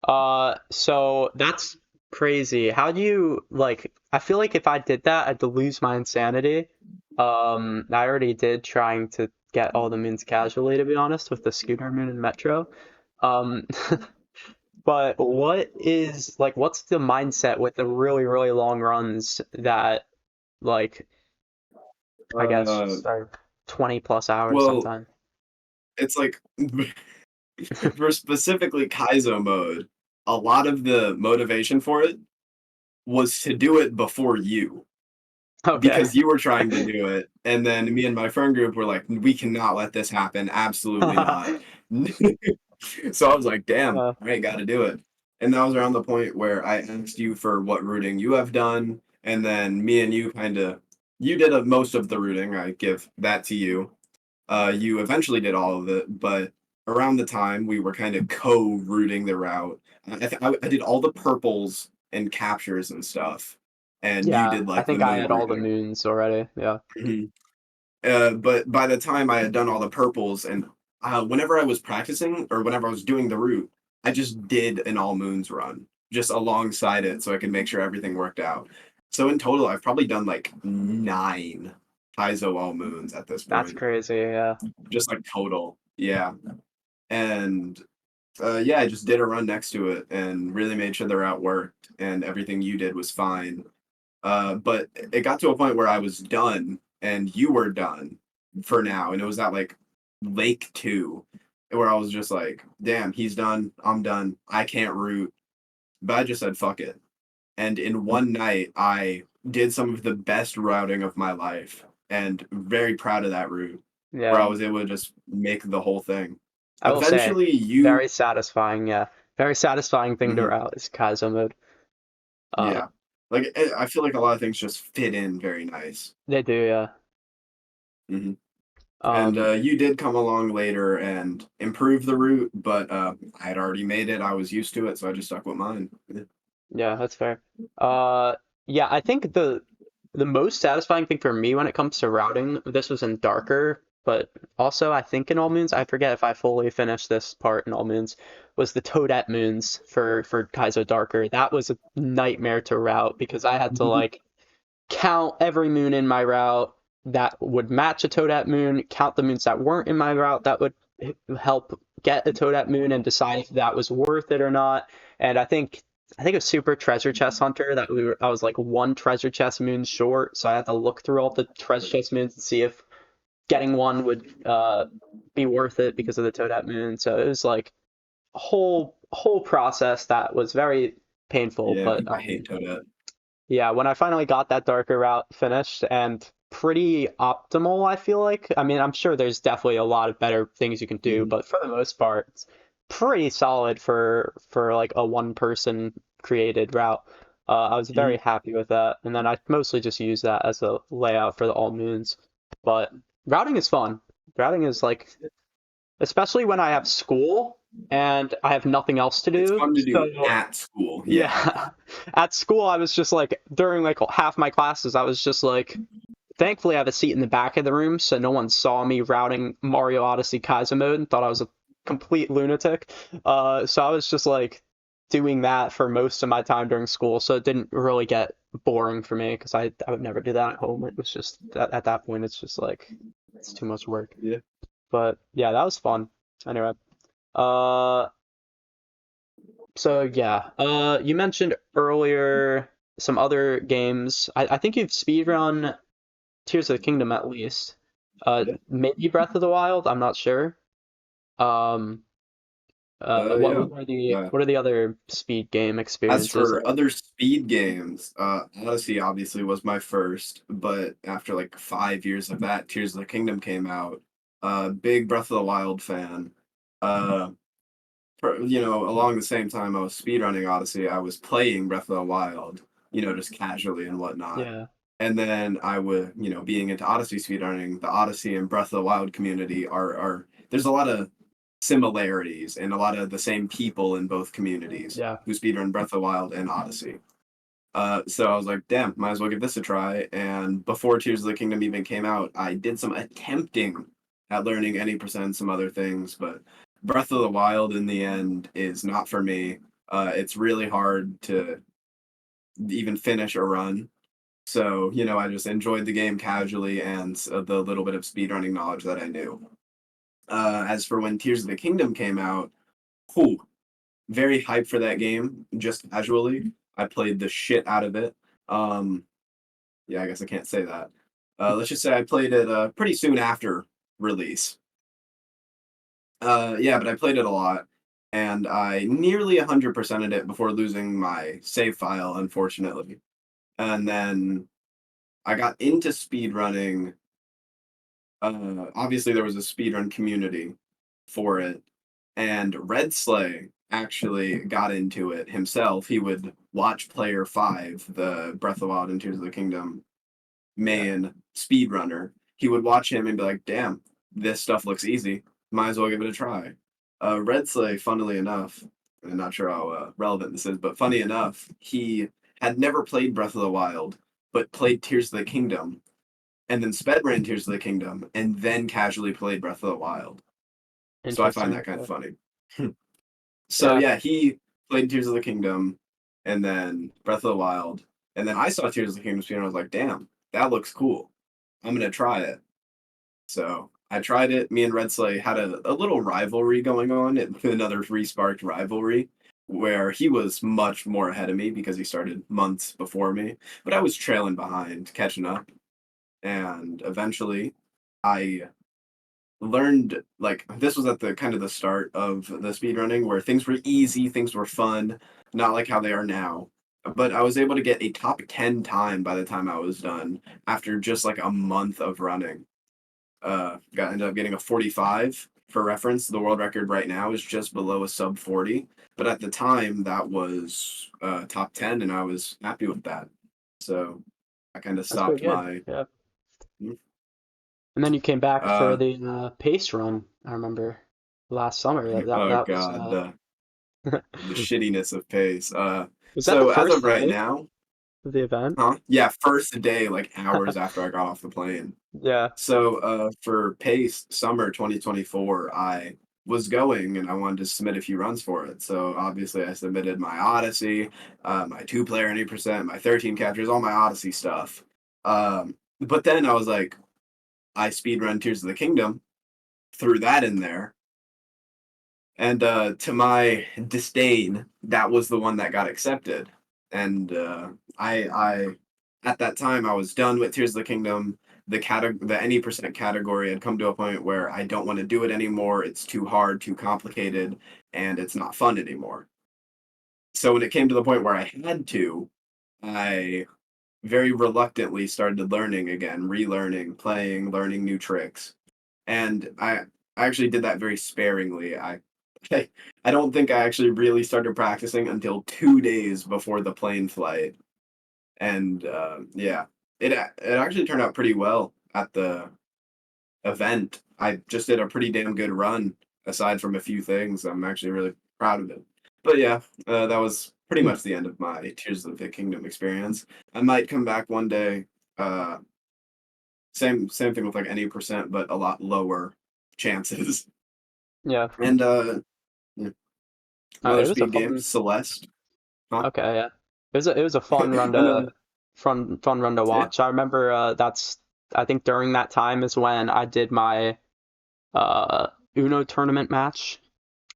A: fair. So that's crazy. How do you like I feel like if I did that, I'd lose my insanity. I already did trying to get all the moons casually, to be honest, with the scooter moon and metro. Um, but what's the mindset with the really, really long runs that like I guess
B: Uh,
A: are 20 plus hours
B: well,
A: sometimes?
B: it's like for specifically Kaizo mode, a lot of the motivation for it was to do it before you.
A: Okay.
B: Because you were trying to do it, and then me and my friend group were like, "We cannot let this happen. Absolutely not." So I was like, "Damn,
A: Uh,
B: I got to do it." And that was around the point where I asked you for what routing you have done, and then me and you kind of you did most of the routing. I give that to you. You eventually did all of it, but around the time we were kind of co-routing the route. I did all the purples and captures and stuff, and you
A: yeah,
B: did
A: I
B: like the
A: think I
B: moon
A: had all the
B: routing.
A: moons already. Yeah.
B: Mhm. But by the time I had done all the purples, and whenever I was practicing or whenever I was doing the route, I just did an all moons run just alongside it so I could make sure everything worked out. So in total, I've probably done like 9 Kaizo all moons at this
A: That's
B: point,
A: crazy. Yeah.
B: just like total. Yeah. And yeah, I just did a run next to it and really made sure the route worked and everything you did was fine. But it got to a point where I was done and you were done for now. And it was at like Lake 2, where I was just like, damn, he's done. I'm done. I can't root. But I just said, fuck it. And in one night, I did some of the best routing of my life and very proud of that route where
A: Yeah.
B: I was able to just make the whole thing.
A: I will say,
B: Eventually, you,
A: very satisfying. Yeah. Very satisfying thing to
B: mhm,
A: route is Kaizo mode. Uh,
B: yeah, like I feel like a lot of things just fit in very nice.
A: they do. Yeah.
B: Mhm. And
A: Um,
B: you did come along later and improve the route, but I had already made it. I was used to it, so I just stuck with mine. Yeah.
A: yeah, that's fair. Uh, yeah, I think the most satisfying thing for me when it comes to routing, this was in Darker, but also I think in All Moons, I forget if I fully finished this part in All Moons, was the Toadette Moons for Kaizo Darker. That was a nightmare to route because I had to like count every moon in my route that would match a Toadette moon, count the moons that weren't in my route that would help get a Toadette moon and decide if that was worth it or not. And I think it was Super Treasure Chest Hunter that I was like one treasure chest moon short, so I had to look through all the treasure chest moons and see if getting one would be worth it because of the Toadette moon. So it was like a whole process that was very painful,
B: Yeah,
A: but
B: I hate Toadette.
A: yeah, when I finally got that darker route finished and pretty optimal, I feel like. I mean, I'm sure there's definitely a lot of better things you can do,
B: Hmm.
A: but for the most part, it's pretty solid for like a one person created route. I was very
B: Hmm.
A: happy with that, and then I mostly just use that as a layout for the all moons. But routing is fun. Routing is like, especially when I have school and I have nothing else to
B: It's
A: do.
B: fun to do
A: So
B: at school. Yeah.
A: yeah. At school, I was just like, during like half my classes, I was just like, thankfully, I have a seat in the back of the room, so no one saw me routing Mario Odyssey Kaizo mode and thought I was a complete lunatic. So I was just like doing that for most of my time during school, so it didn't really get boring for me because I would never do that at home. It was just at that point, it's just like, it's too much work.
B: Yeah.
A: But yeah, that was fun. Anyway, uh, so yeah, you mentioned earlier some other games. I think you've speedrun Tears of the Kingdom at least.
B: Yeah.
A: Maybe Breath of the Wild. I'm not sure. Um,
B: Yeah.
A: what are the other speed game
B: As
A: experiences
B: for
A: like?
B: other speed games, Odyssey obviously was my first, but after like 5 years of that, Tears of the Kingdom came out. Big Breath of the Wild fan. Uh, along the same time I was speedrunning Odyssey, I was playing Breath of the Wild, just casually and whatnot.
A: Yeah,
B: And then I would, being into Odyssey speedrunning, the Odyssey and Breath of the Wild community are there's a lot of similarities and a lot of the same people in both communities
A: yeah,
B: who speedrun Breath of the Wild and Odyssey. So I was like, damn, might as well give this a try. And before Tears of the Kingdom even came out, I did some attempting at learning any percent and some other things, but Breath of the Wild in the end is not for me. It's really hard to even finish a run. So, I just enjoyed the game casually and the little bit of speedrunning knowledge that I knew. As for when Tears of the Kingdom came out, Whew, very hyped for that game, just casually. I played the shit out of it. Um, yeah, I guess I can't say that. Let's just say I played it pretty soon after release. Yeah, but I played it a lot, and I nearly 100%ed it before losing my save file, unfortunately. And then I got into speedrunning. Obviously, there was a speedrun community for it, and Red Slay actually got into it himself. He would watch Player 5, the Breath of the Wild and Tears of the Kingdom
A: Yeah,
B: main speedrunner. He would watch him and be like, damn, this stuff looks easy. Might as well give it a try. Red Slay, funnily enough, I'm not sure how relevant this is, but funny enough, he had never played Breath of the Wild, but played Tears of the Kingdom, and then sped ran Tears of the Kingdom, and then casually played Breath of the Wild. So I find
A: interesting.
B: that kind of funny. So
A: Yeah,
B: yeah, he played Tears of the Kingdom, and then Breath of the Wild, and then I saw Tears of the Kingdom speed, and I was like, damn, that looks cool. I'm gonna try it. So I tried it. Me and Red Slay had a little rivalry going on, another resparked rivalry, where he was much more ahead of me because he started months before me, but I was trailing behind, catching up, and eventually I learned like this was at the kind of the start of the speedrunning where things were easy, things were fun, not like how they are now. But I was able to get a top 10 time by the time I was done after just like a month of running. Got ended up getting a 45. For reference, the world record right now is just below a sub 40. But at the time, that was top 10, and I was happy with that. So I kind of
A: that's pretty
B: stopped
A: good.
B: my.
A: Yeah. And then you came back for
B: Uh,
A: the pace run. I remember last summer.
B: oh
A: That was
B: God, the shittiness of pace.
A: was that the
B: So as of
A: first
B: right
A: day
B: now,
A: of the event?
B: huh? Yeah, first day, like hours after I got off the plane.
A: Yeah.
B: So for pace summer 2024, I was going and I wanted to submit a few runs for it. So obviously I submitted my Odyssey, my two-player 80%, my 13 captures, all my Odyssey stuff. But then I was like, I speedrun Tears of the Kingdom, threw that in there. And to my disdain, that was the one that got accepted. And I at that time I was done with Tears of the Kingdom. The any percent category had come to a point where I don't want to do it anymore. It's too hard, too complicated, and it's not fun anymore. So when it came to the point where I had to, I very reluctantly started learning again, relearning, playing, learning new tricks. And I actually did that very sparingly. I don't think I actually really started practicing until 2 days before the plane flight, and yeah, it actually turned out pretty well at the event. I just did a pretty damn good run, aside from a few things. I'm actually really proud of it. But yeah, that was pretty much the end of my Tears of the Kingdom experience. I might come back one day. Uh, same thing with like any percent, but a lot lower chances.
A: Yeah.
B: And yeah. Another
A: It was a
B: speed game,
A: fun.
B: Celeste. Huh?
A: Okay, yeah. It was a fun run to
B: Another.
A: fun run to
B: Yeah.
A: watch. I remember that's I think during that time is when I did my Uno tournament match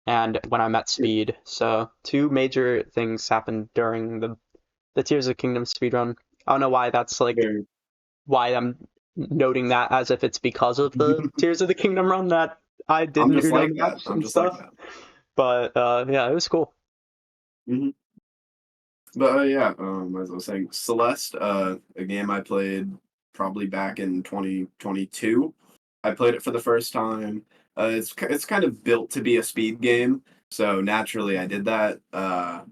A: and when I met Speed. So two major things happened during the Tears of Kingdom speedrun. I don't know why that's like
B: Very.
A: why I'm noting that as if it's because of the Tears of the Kingdom run that I did
B: I'm
A: an
B: just
A: Uno
B: like that.
A: match
B: I'm
A: and
B: just like
A: stuff.
B: that.
A: But yeah, it was cool.
B: Hmm. But yeah, as I was saying, Celeste, a game I played probably back in 2022. I played it for the first time. It's kind of built to be a speed game, so naturally I did that. I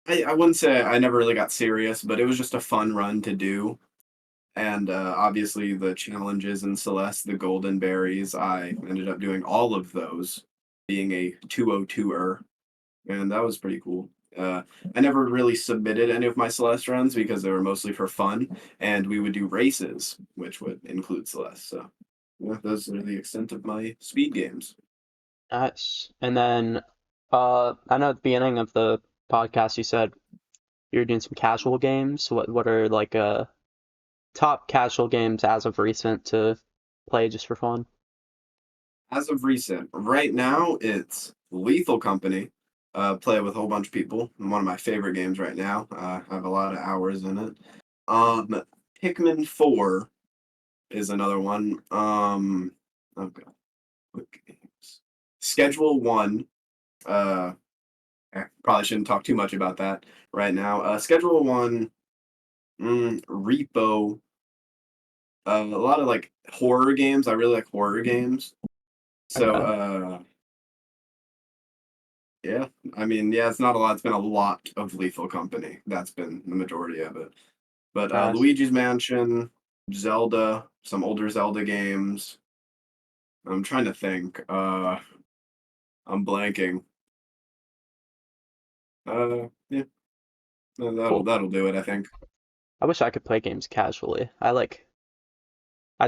B: wouldn't say I never really got serious, but it was just a fun run to do. And obviously the challenges in Celeste, the golden berries, I ended up doing all of those, being a 202er, and that was pretty cool. I never really submitted any of my Celeste runs because they were mostly for fun, and we would do races, which would include Celeste. So, yeah, those are the extent of my speed games.
A: Nice. And then I know at the beginning of the podcast you said you were doing some casual games. What are like top casual games as of recent to play just for fun?
B: As of recent, right now it's Lethal Company. Play it with a whole bunch of people. One of my favorite games right now. I have a lot of hours in it. Um, Pikmin 4 is another one. Oh god, what games? Schedule 1. Probably shouldn't talk too much about that right now. Schedule 1, Repo, a lot of like horror games. I really like horror games. So,
A: Okay.
B: yeah, I mean, yeah, it's not a lot. It's been a lot of Lethal Company. That's been the majority of it. But
A: Nice.
B: Luigi's Mansion, Zelda, some older Zelda games. I'm trying to think. I'm blanking. Yeah, that'll
A: Cool.
B: that'll do it, I think.
A: I wish I could play games casually. I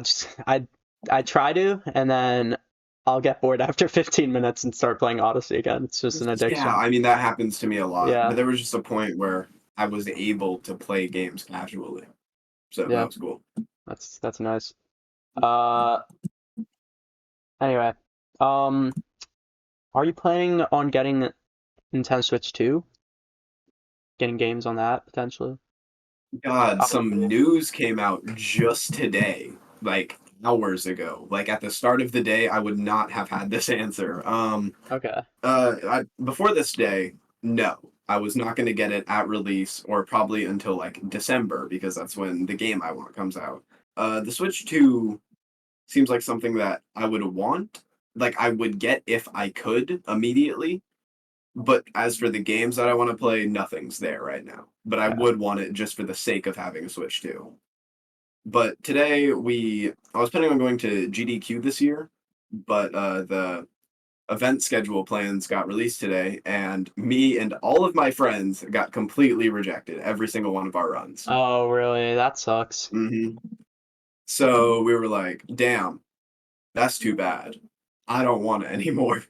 A: just I try to, and then I'll get bored after 15 minutes and start playing Odyssey again. It's just an
B: Yeah,
A: addiction.
B: I mean that happens to me a lot. But
A: Yeah.
B: there was just a point where I was able to play games casually, so that
A: Yeah.
B: was cool.
A: That's nice. Uh anyway, um are you planning on getting Nintendo Switch 2? Getting games on that potentially?
B: God,
A: Oh,
B: some news came out just today, like hours ago. Like at the start of the day, I would not have had this answer.
A: okay.
B: Before this day, no, I was not going to get it at release or probably until like December because that's when the game I want comes out. The Switch 2 seems like something that I would want, like I would get if I could immediately. But as for the games that I want to play, nothing's there right now. But I
A: Yeah.
B: would want it just for the sake of having a Switch 2. But today I was planning on going to GDQ this year, but the event schedule plans got released today, and me and all of my friends got completely rejected. Every single one of our runs.
A: Oh, really? That sucks.
B: So we were like, "Damn, that's too bad. I don't want it anymore."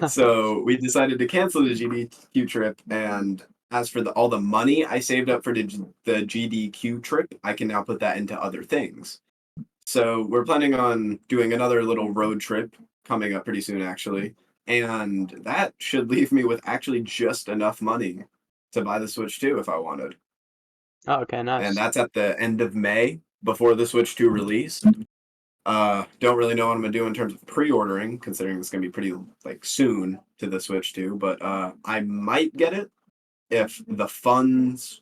B: So we decided to cancel the GDQ trip, and as for all the money I saved up for the GDQ trip, I can now put that into other things. So we're planning on doing another little road trip coming up pretty soon, actually, and that should leave me with actually just enough money to buy the Switch 2 if I wanted.
A: Oh, okay,
B: And
A: nice.
B: that's at the end of May before the Switch 2 release. Don't really know what I'm gonna do in terms of pre-ordering, considering it's gonna be pretty like soon to the Switch 2, but I might get it if the funds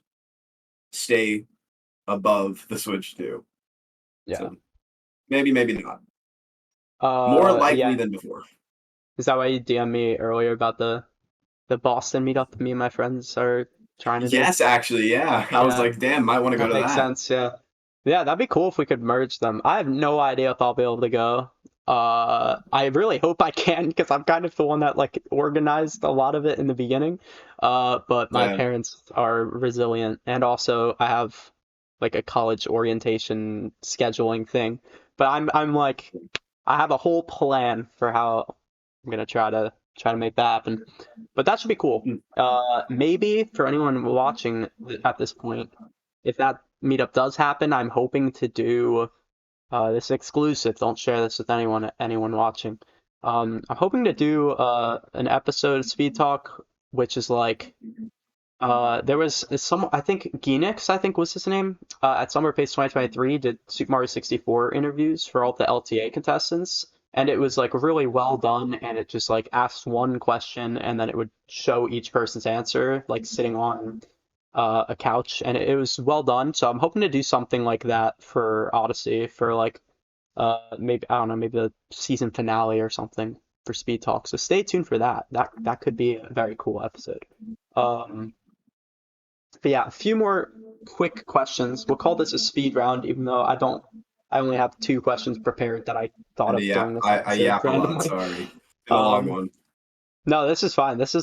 B: stay above the Switch 2.
A: Yeah.
B: So maybe not. More likely
A: Yeah.
B: than before.
A: Is that why you DM me earlier about the Boston meetup me and my friends are trying to do?
B: Yes, actually, yeah. I was
A: Yeah,
B: like, damn, might want to go
A: that
B: to
A: makes
B: that.
A: sense. Yeah. Yeah, that'd be cool if we could merge them. I have no idea if I'll be able to go. I really hope I can because I'm kind of the one that like organized a lot of it in the beginning. But my
B: Yeah.
A: parents are resilient, and also I have like a college orientation scheduling thing. But I'm like I have a whole plan for how I'm gonna try to make that happen. But that should be cool.
B: Mm.
A: Maybe for anyone watching at this point, if that meetup does happen, I'm hoping to do this exclusive. Don't share this with anyone watching. I'm hoping to do an episode of Speed Talk, which is like there was some I think Genix I think was his name at Summer Pace 2023 did Super Mario 64 interviews for all the LTA contestants, and it was like really well done, and it just like asked one question and then it would show each person's answer like sitting on a couch, and it was well done. So I'm hoping to do something like that for Odyssey for like maybe I don't know, maybe the season finale or something for Speed Talk. So stay tuned for that. That could be a very cool episode. Um, but yeah, a few more quick questions. We'll call this a speed round, even though I only have two questions prepared that I thought
B: And
A: of
B: yeah,
A: during this
B: I
A: episode
B: yap a lot,
A: randomly.
B: sorry. Been a long
A: Um,
B: one.
A: no, this is fine. This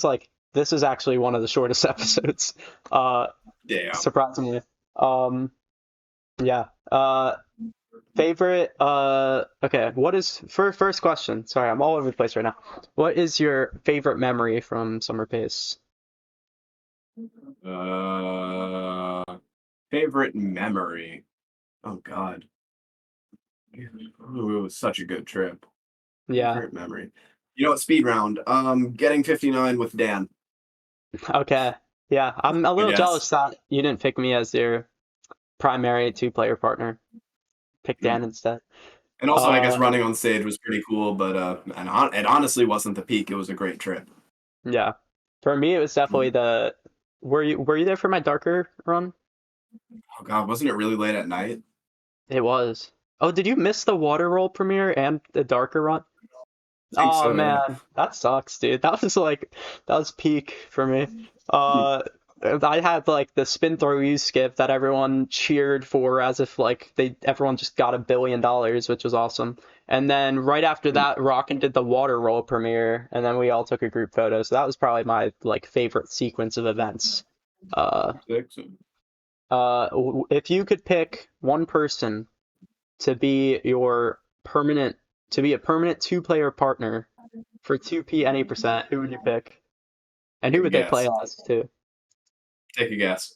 A: is actually one of the shortest episodes,
B: Damn.
A: surprisingly. Um, yeah. Favorite. Okay. What is for first question? Sorry, I'm all over the place right now. What is your favorite memory from Summer Pace?
B: Uh, Favorite memory. Oh God. Ooh, it was such a good trip.
A: Yeah.
B: Favorite memory. You know what? Speed round. Getting 59 with Dan.
A: Okay. Yeah, I'm a
B: Good
A: little
B: guess.
A: jealous that you didn't pick me as your primary two-player partner. Pick
B: Hmm.
A: Dan instead.
B: And also, I guess
A: Uh,
B: running on stage was pretty cool, but it honestly wasn't the peak. It was a great trip.
A: yeah. For me, it was definitely
B: Mhm.
A: the. Were you there for my darker run?
B: Oh God, wasn't it really late at night?
A: It was. Oh, did you miss the water roll premiere and the darker run?
B: I think
A: Oh
B: so, yeah.
A: man, that sucks, dude. That was peak for me.
B: Hmm.
A: Uh, I had like the spin throw you skip that everyone cheered for as if like everyone just got $1 billion, which was awesome. And then right after that, Rockin' did the water roll premiere, and then we all took a group photo. So that was probably my like favorite sequence of events. Uh,
B: Six.
A: if you could pick one person to be your permanent to be a permanent two-player partner for 2p any percent, who would you pick? And who
B: Take a
A: would they play
B: guess.
A: as too?
B: Take a guess.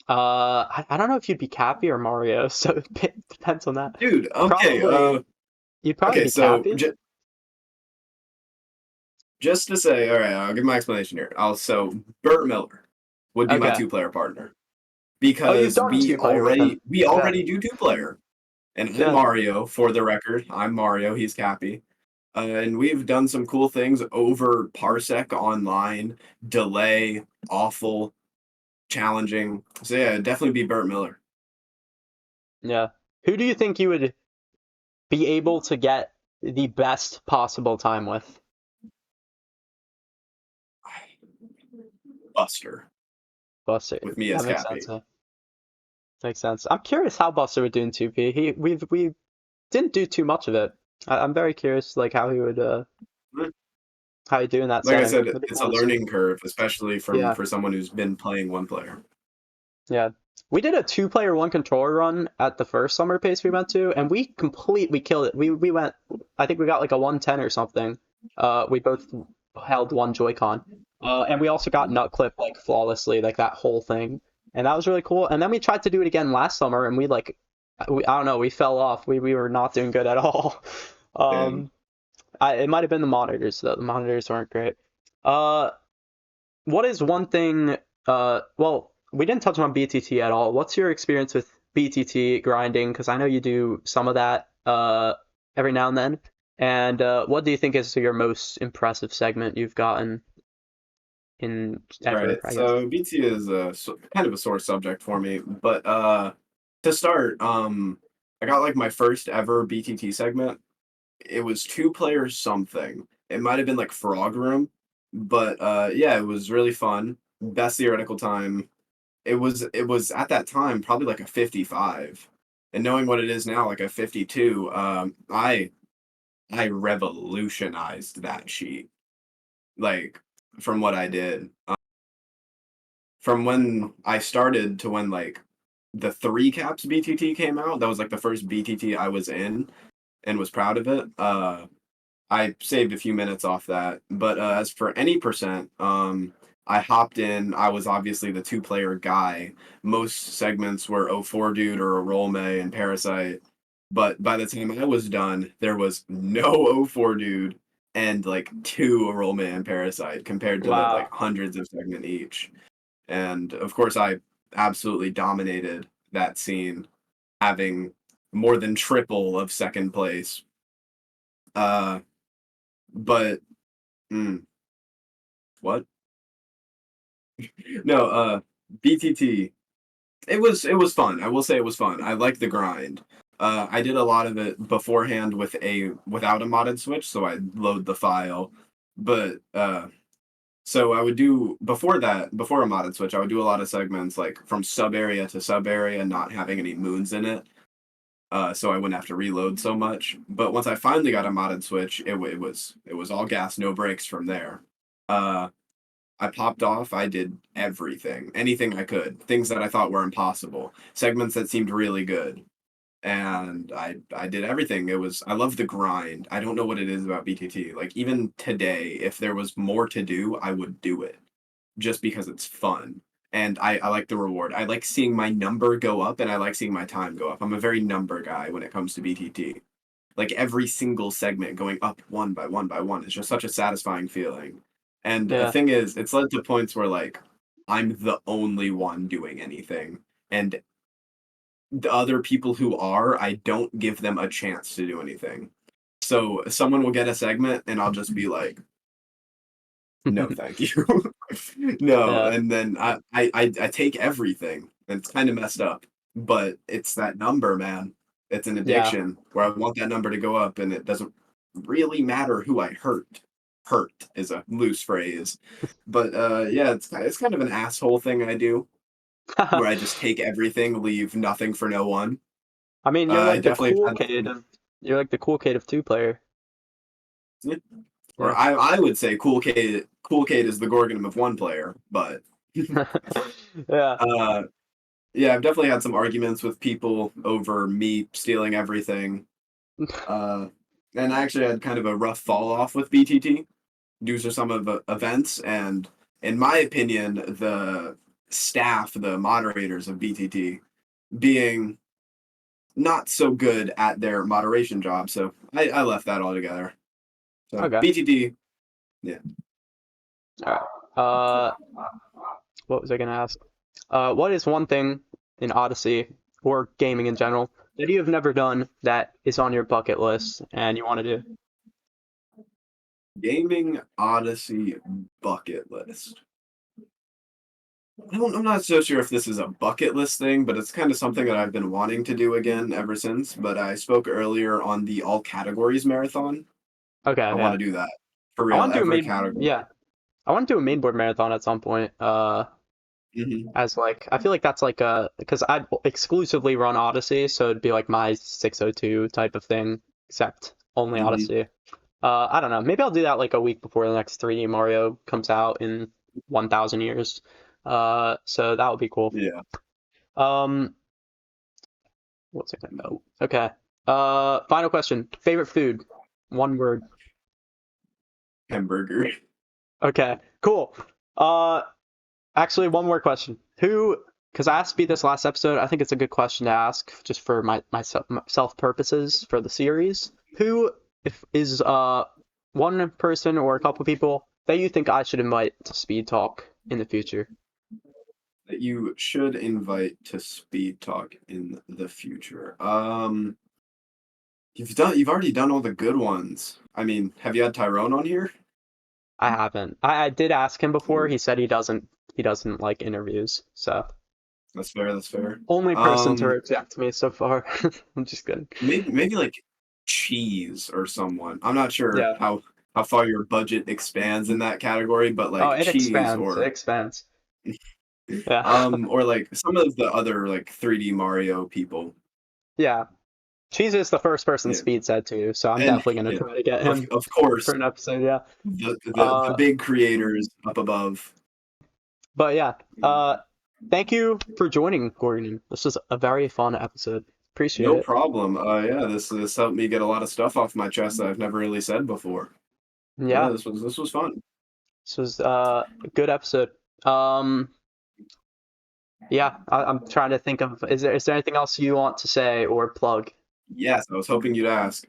A: I don't know if you'd be Cappy or Mario, so depends on that.
B: Dude, okay.
A: Probably you'd probably
B: Okay.
A: be
B: So
A: Cappy.
B: just to say, all right, I'll give my explanation here. So Burt Miller would be my
A: Okay.
B: two-player partner
A: Oh, you've
B: because
A: done two-player with him.
B: we
A: Yeah.
B: already do two-player, and I'm
A: Yeah.
B: Mario for the record. I'm Mario. He's Cappy. And we've done some cool things over Parsec online, delay, awful, challenging. So yeah, it'd definitely be Burt Miller.
A: Yeah. Who do you think you would be able to get the best possible time with?
B: Buster
A: Buster.
B: with me
A: That
B: as
A: makes sense.
B: Cappy.
A: Huh? Makes sense. I'm curious how Buster would do in 2P. We didn't do too much of it. I'm very curious, like how he'd do in that
B: Like I
A: setting.
B: said,
A: It'd be
B: it's a
A: cool to see.
B: learning curve, especially from
A: Yeah,
B: for someone who's been playing one player.
A: yeah. We did a two-player, one controller run at the first summer pace we went to, and we completely killed it. We went, I think we got like a 110 or something. We both held one Joy-Con, and we also got nut clip like flawlessly, like that whole thing, and that was really cool. And then we tried to do it again last summer, and I don't know, we fell off. We were not doing good at all.
B: And
A: Um, it might have been the monitors though. The monitors weren't great. Uh, what is one thing? Well, we didn't touch on BTT at all. What's your experience with BTT grinding? Because I know you do some of that every now and then. And what do you think is your most impressive segment you've gotten in
B: right,
A: ever? I guess.
B: so BT is kind of a sore subject for me, but to start, I got like my first ever BTT segment. It was two players something. It might have been like Frog Room, but yeah, it was really fun. Best theoretical time. It was at that time probably like a 55. And knowing what it is now, like a 52, I revolutionized that sheet. Like from what I did. From when I started to when like the three caps BTT came out, that was like the first BTT I was in and was proud of it. I saved a few minutes off that. But as for any percent, I hopped in. I was obviously the two-player guy. Most segments were oh 04 Dude or a Roll May and Parasite. But by the time I was done, there was no oh 04 Dude and like two a Roll May and Parasite compared to the like
A: Wow.
B: hundreds of segment each. And of course, I absolutely dominated that scene, having more than triple of second place. Uh, but mm, what? No, BTT. It was fun. I will say it was fun. I like the grind. I did a lot of it beforehand without a modded switch, so I'd load the file. But so I would do before that, before a modded switch, I would do a lot of segments like from sub area to sub area, not having any moons in it. So I wouldn't have to reload so much. But once I finally got a modded switch, it was all gas, no brakes from there. Uh, I popped off. I did everything, anything I could, things that I thought were impossible, segments that seemed really good, and I did everything. I love the grind. I don't know what it is about BTT. Like even today, if there was more to do, I would do it just because it's fun. And I like the reward. I like seeing my number go up and I like seeing my time go up. I'm a very number guy when it comes to BTT. Like every single segment going up one by one by one is just such a satisfying feeling. And the
A: Yeah.
B: thing is, it's led to points where like I'm the only one doing anything, and the other people who are, I don't give them a chance to do anything. So someone will get a segment, and I'll just be like, "No, thank you, no."
A: Yeah.
B: And then I take everything, and it's kind of messed up, but it's that number, man. It's an
A: Yeah.
B: addiction where I want that number to go up, and it doesn't really matter who I hurt. Hurt is a loose phrase, but yeah, it's kind of an asshole thing I do where I just take everything, leave nothing for no one.
A: I mean,
B: I definitely have had some,
A: you're like the cool kid of two player.
B: yeah, or
A: Yeah.
B: I would say Cool Kate is the Gorganim of one player, but
A: Yeah.
B: uh, yeah, I've definitely had some arguments with people over me stealing everything. Uh, and I actually had kind of a rough fall off with BTT due to some of the events, and in my opinion, the staff, the moderators of BTT, being not so good at their moderation job, so I left that altogether. So
A: Okay.
B: BTT, yeah.
A: All right. What was I gonna ask? What is one thing in Odyssey or gaming in general that you have never done that is on your bucket list and you want to do?
B: Gaming Odyssey bucket list. I'm not so sure if this is a bucket list thing, but it's kind of something that I've been wanting to do again ever since. But I spoke earlier on the all categories marathon.
A: Okay.
B: I want
A: Yeah.
B: to do that for
A: I
B: real,
A: want to do a
B: every
A: main.
B: category.
A: Yeah. I want to do a main board marathon at some point.
B: Hmm.
A: As like I feel like that's like a because I exclusively run Odyssey, so it'd be like my 602 type of thing, except only
B: Hmm.
A: Odyssey. I don't know. Maybe I'll do that like a week before the next 3D Mario comes out in 1,000 years. So that would be cool.
B: Yeah,
A: Um, what's it gonna go? Okay. Final question. Favorite food? One word.
B: hamburger.
A: Okay. Cool. Uh, Actually, one more question. Because I asked Speed this last episode, I think it's a good question to ask just for myself purposes for the series. Who if is one person or a couple people that you think I should invite to Speed Talk in the future?
B: That you should invite to Speed Talk in the future. You've already done all the good ones. I mean, have you had Tyrone on here?
A: I haven't. I did ask him before. He said he doesn't like interviews. So
B: That's fair. That's fair.
A: only person to reject me so far. I'm just kidding.
B: Maybe like cheese or someone. I'm not sure
A: Yeah.
B: how far your budget expands in that category, but
A: Oh,
B: like
A: it
B: cheese
A: expands. It expands. Yeah.
B: or like some of the other like 3D Mario people.
A: Yeah. Cheese is the first person
B: Yeah.
A: Speed said to, so I'm
B: And
A: definitely gonna
B: yeah,
A: try to get him
B: of
A: for
B: course
A: an episode. Yeah.
B: the
A: Uh,
B: big creators up above.
A: but yeah. Thank you for joining, Gorganim. This was a very fun episode. Appreciate
B: No
A: it.
B: problem. Yeah, this helped me get a lot of stuff off my chest that I've never really said before. Yeah,
A: Yeah.
B: this was fun.
A: This was a good episode. Um, yeah. I'm trying to think of is there anything else you want to say or plug?
B: Yes, I was hoping you'd ask.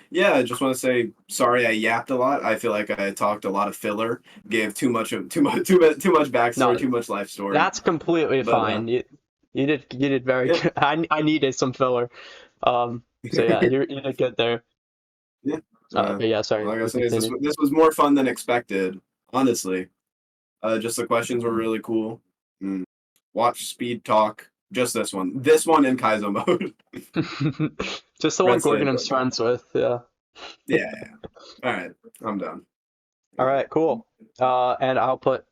B: Yeah, I just want to say sorry I yapped a lot. I feel like I talked a lot of filler, gave too much backstory,
A: No,
B: too much life story.
A: that's completely
B: But
A: fine. You did very
B: yeah,
A: good. I needed some filler. So yeah, you did good there.
B: yeah.
A: But yeah, sorry
B: Like I
A: for
B: say,
A: continuing.
B: this was more fun than expected, honestly. Just the questions were really cool. Mm. Watch Speed Talk. Just this one in Kaizo mode.
A: Just the one
B: Red Slave
A: Gorgonim's
B: Book.
A: friends with, yeah.
B: Yeah, yeah. All right, I'm done.
A: All right, cool. And I'll put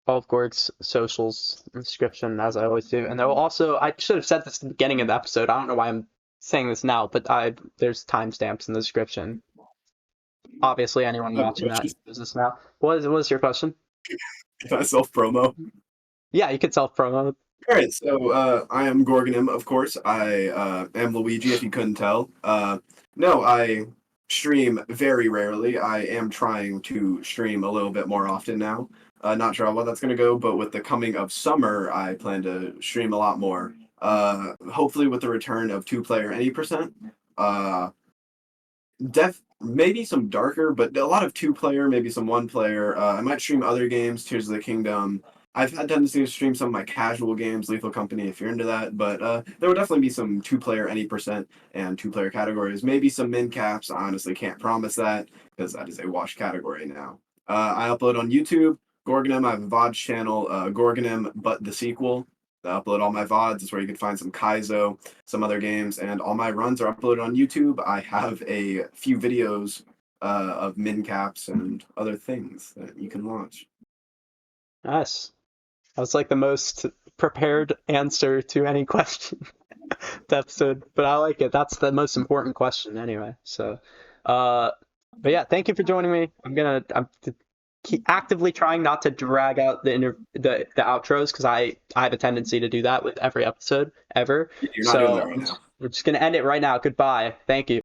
A: all of Gorg's socials in the description as I always do. And there will also, I should have said this at the beginning of the episode. I don't know why I'm saying this now, but there's timestamps in the description. Obviously, anyone
B: I have a
A: watching that
B: question.
A: knows this now. What was your question?
B: Can I self promo?
A: Yeah, you could self-promote.
B: All right, so I am Gorganim, of course. I am Luigi, if you couldn't tell. No, I stream very rarely. I am trying to stream a little bit more often now. Not sure how well that's going to go, but with the coming of summer, I plan to stream a lot more. Hopefully, with the return of two player any percent. Uh, maybe some darker, but a lot of two-player, maybe some one-player. I might stream other games, Tears of the Kingdom. I've had tendency to stream some of my casual games, Lethal Company, if you're into that. But there would definitely be some two-player any percent and two-player categories. Maybe some min caps. I honestly can't promise that because that is a wash category now. I upload on YouTube, Gorganim. I have a VODs channel, Gorganim, but the sequel. I upload all my VODs. It's where you can find some Kaizo, some other games, and all my runs are uploaded on YouTube. I have a few videos of min caps and other things that you can watch.
A: Nice. That was like the most prepared answer to any question the episode, but I like it. That's the most important question anyway. So, but yeah, thank you for joining me. I'm actively trying not to drag out the outros because I have a tendency to do that with every episode ever.
B: You're not doing that
A: So
B: right now.
A: we're just gonna end it right now. Goodbye. Thank you.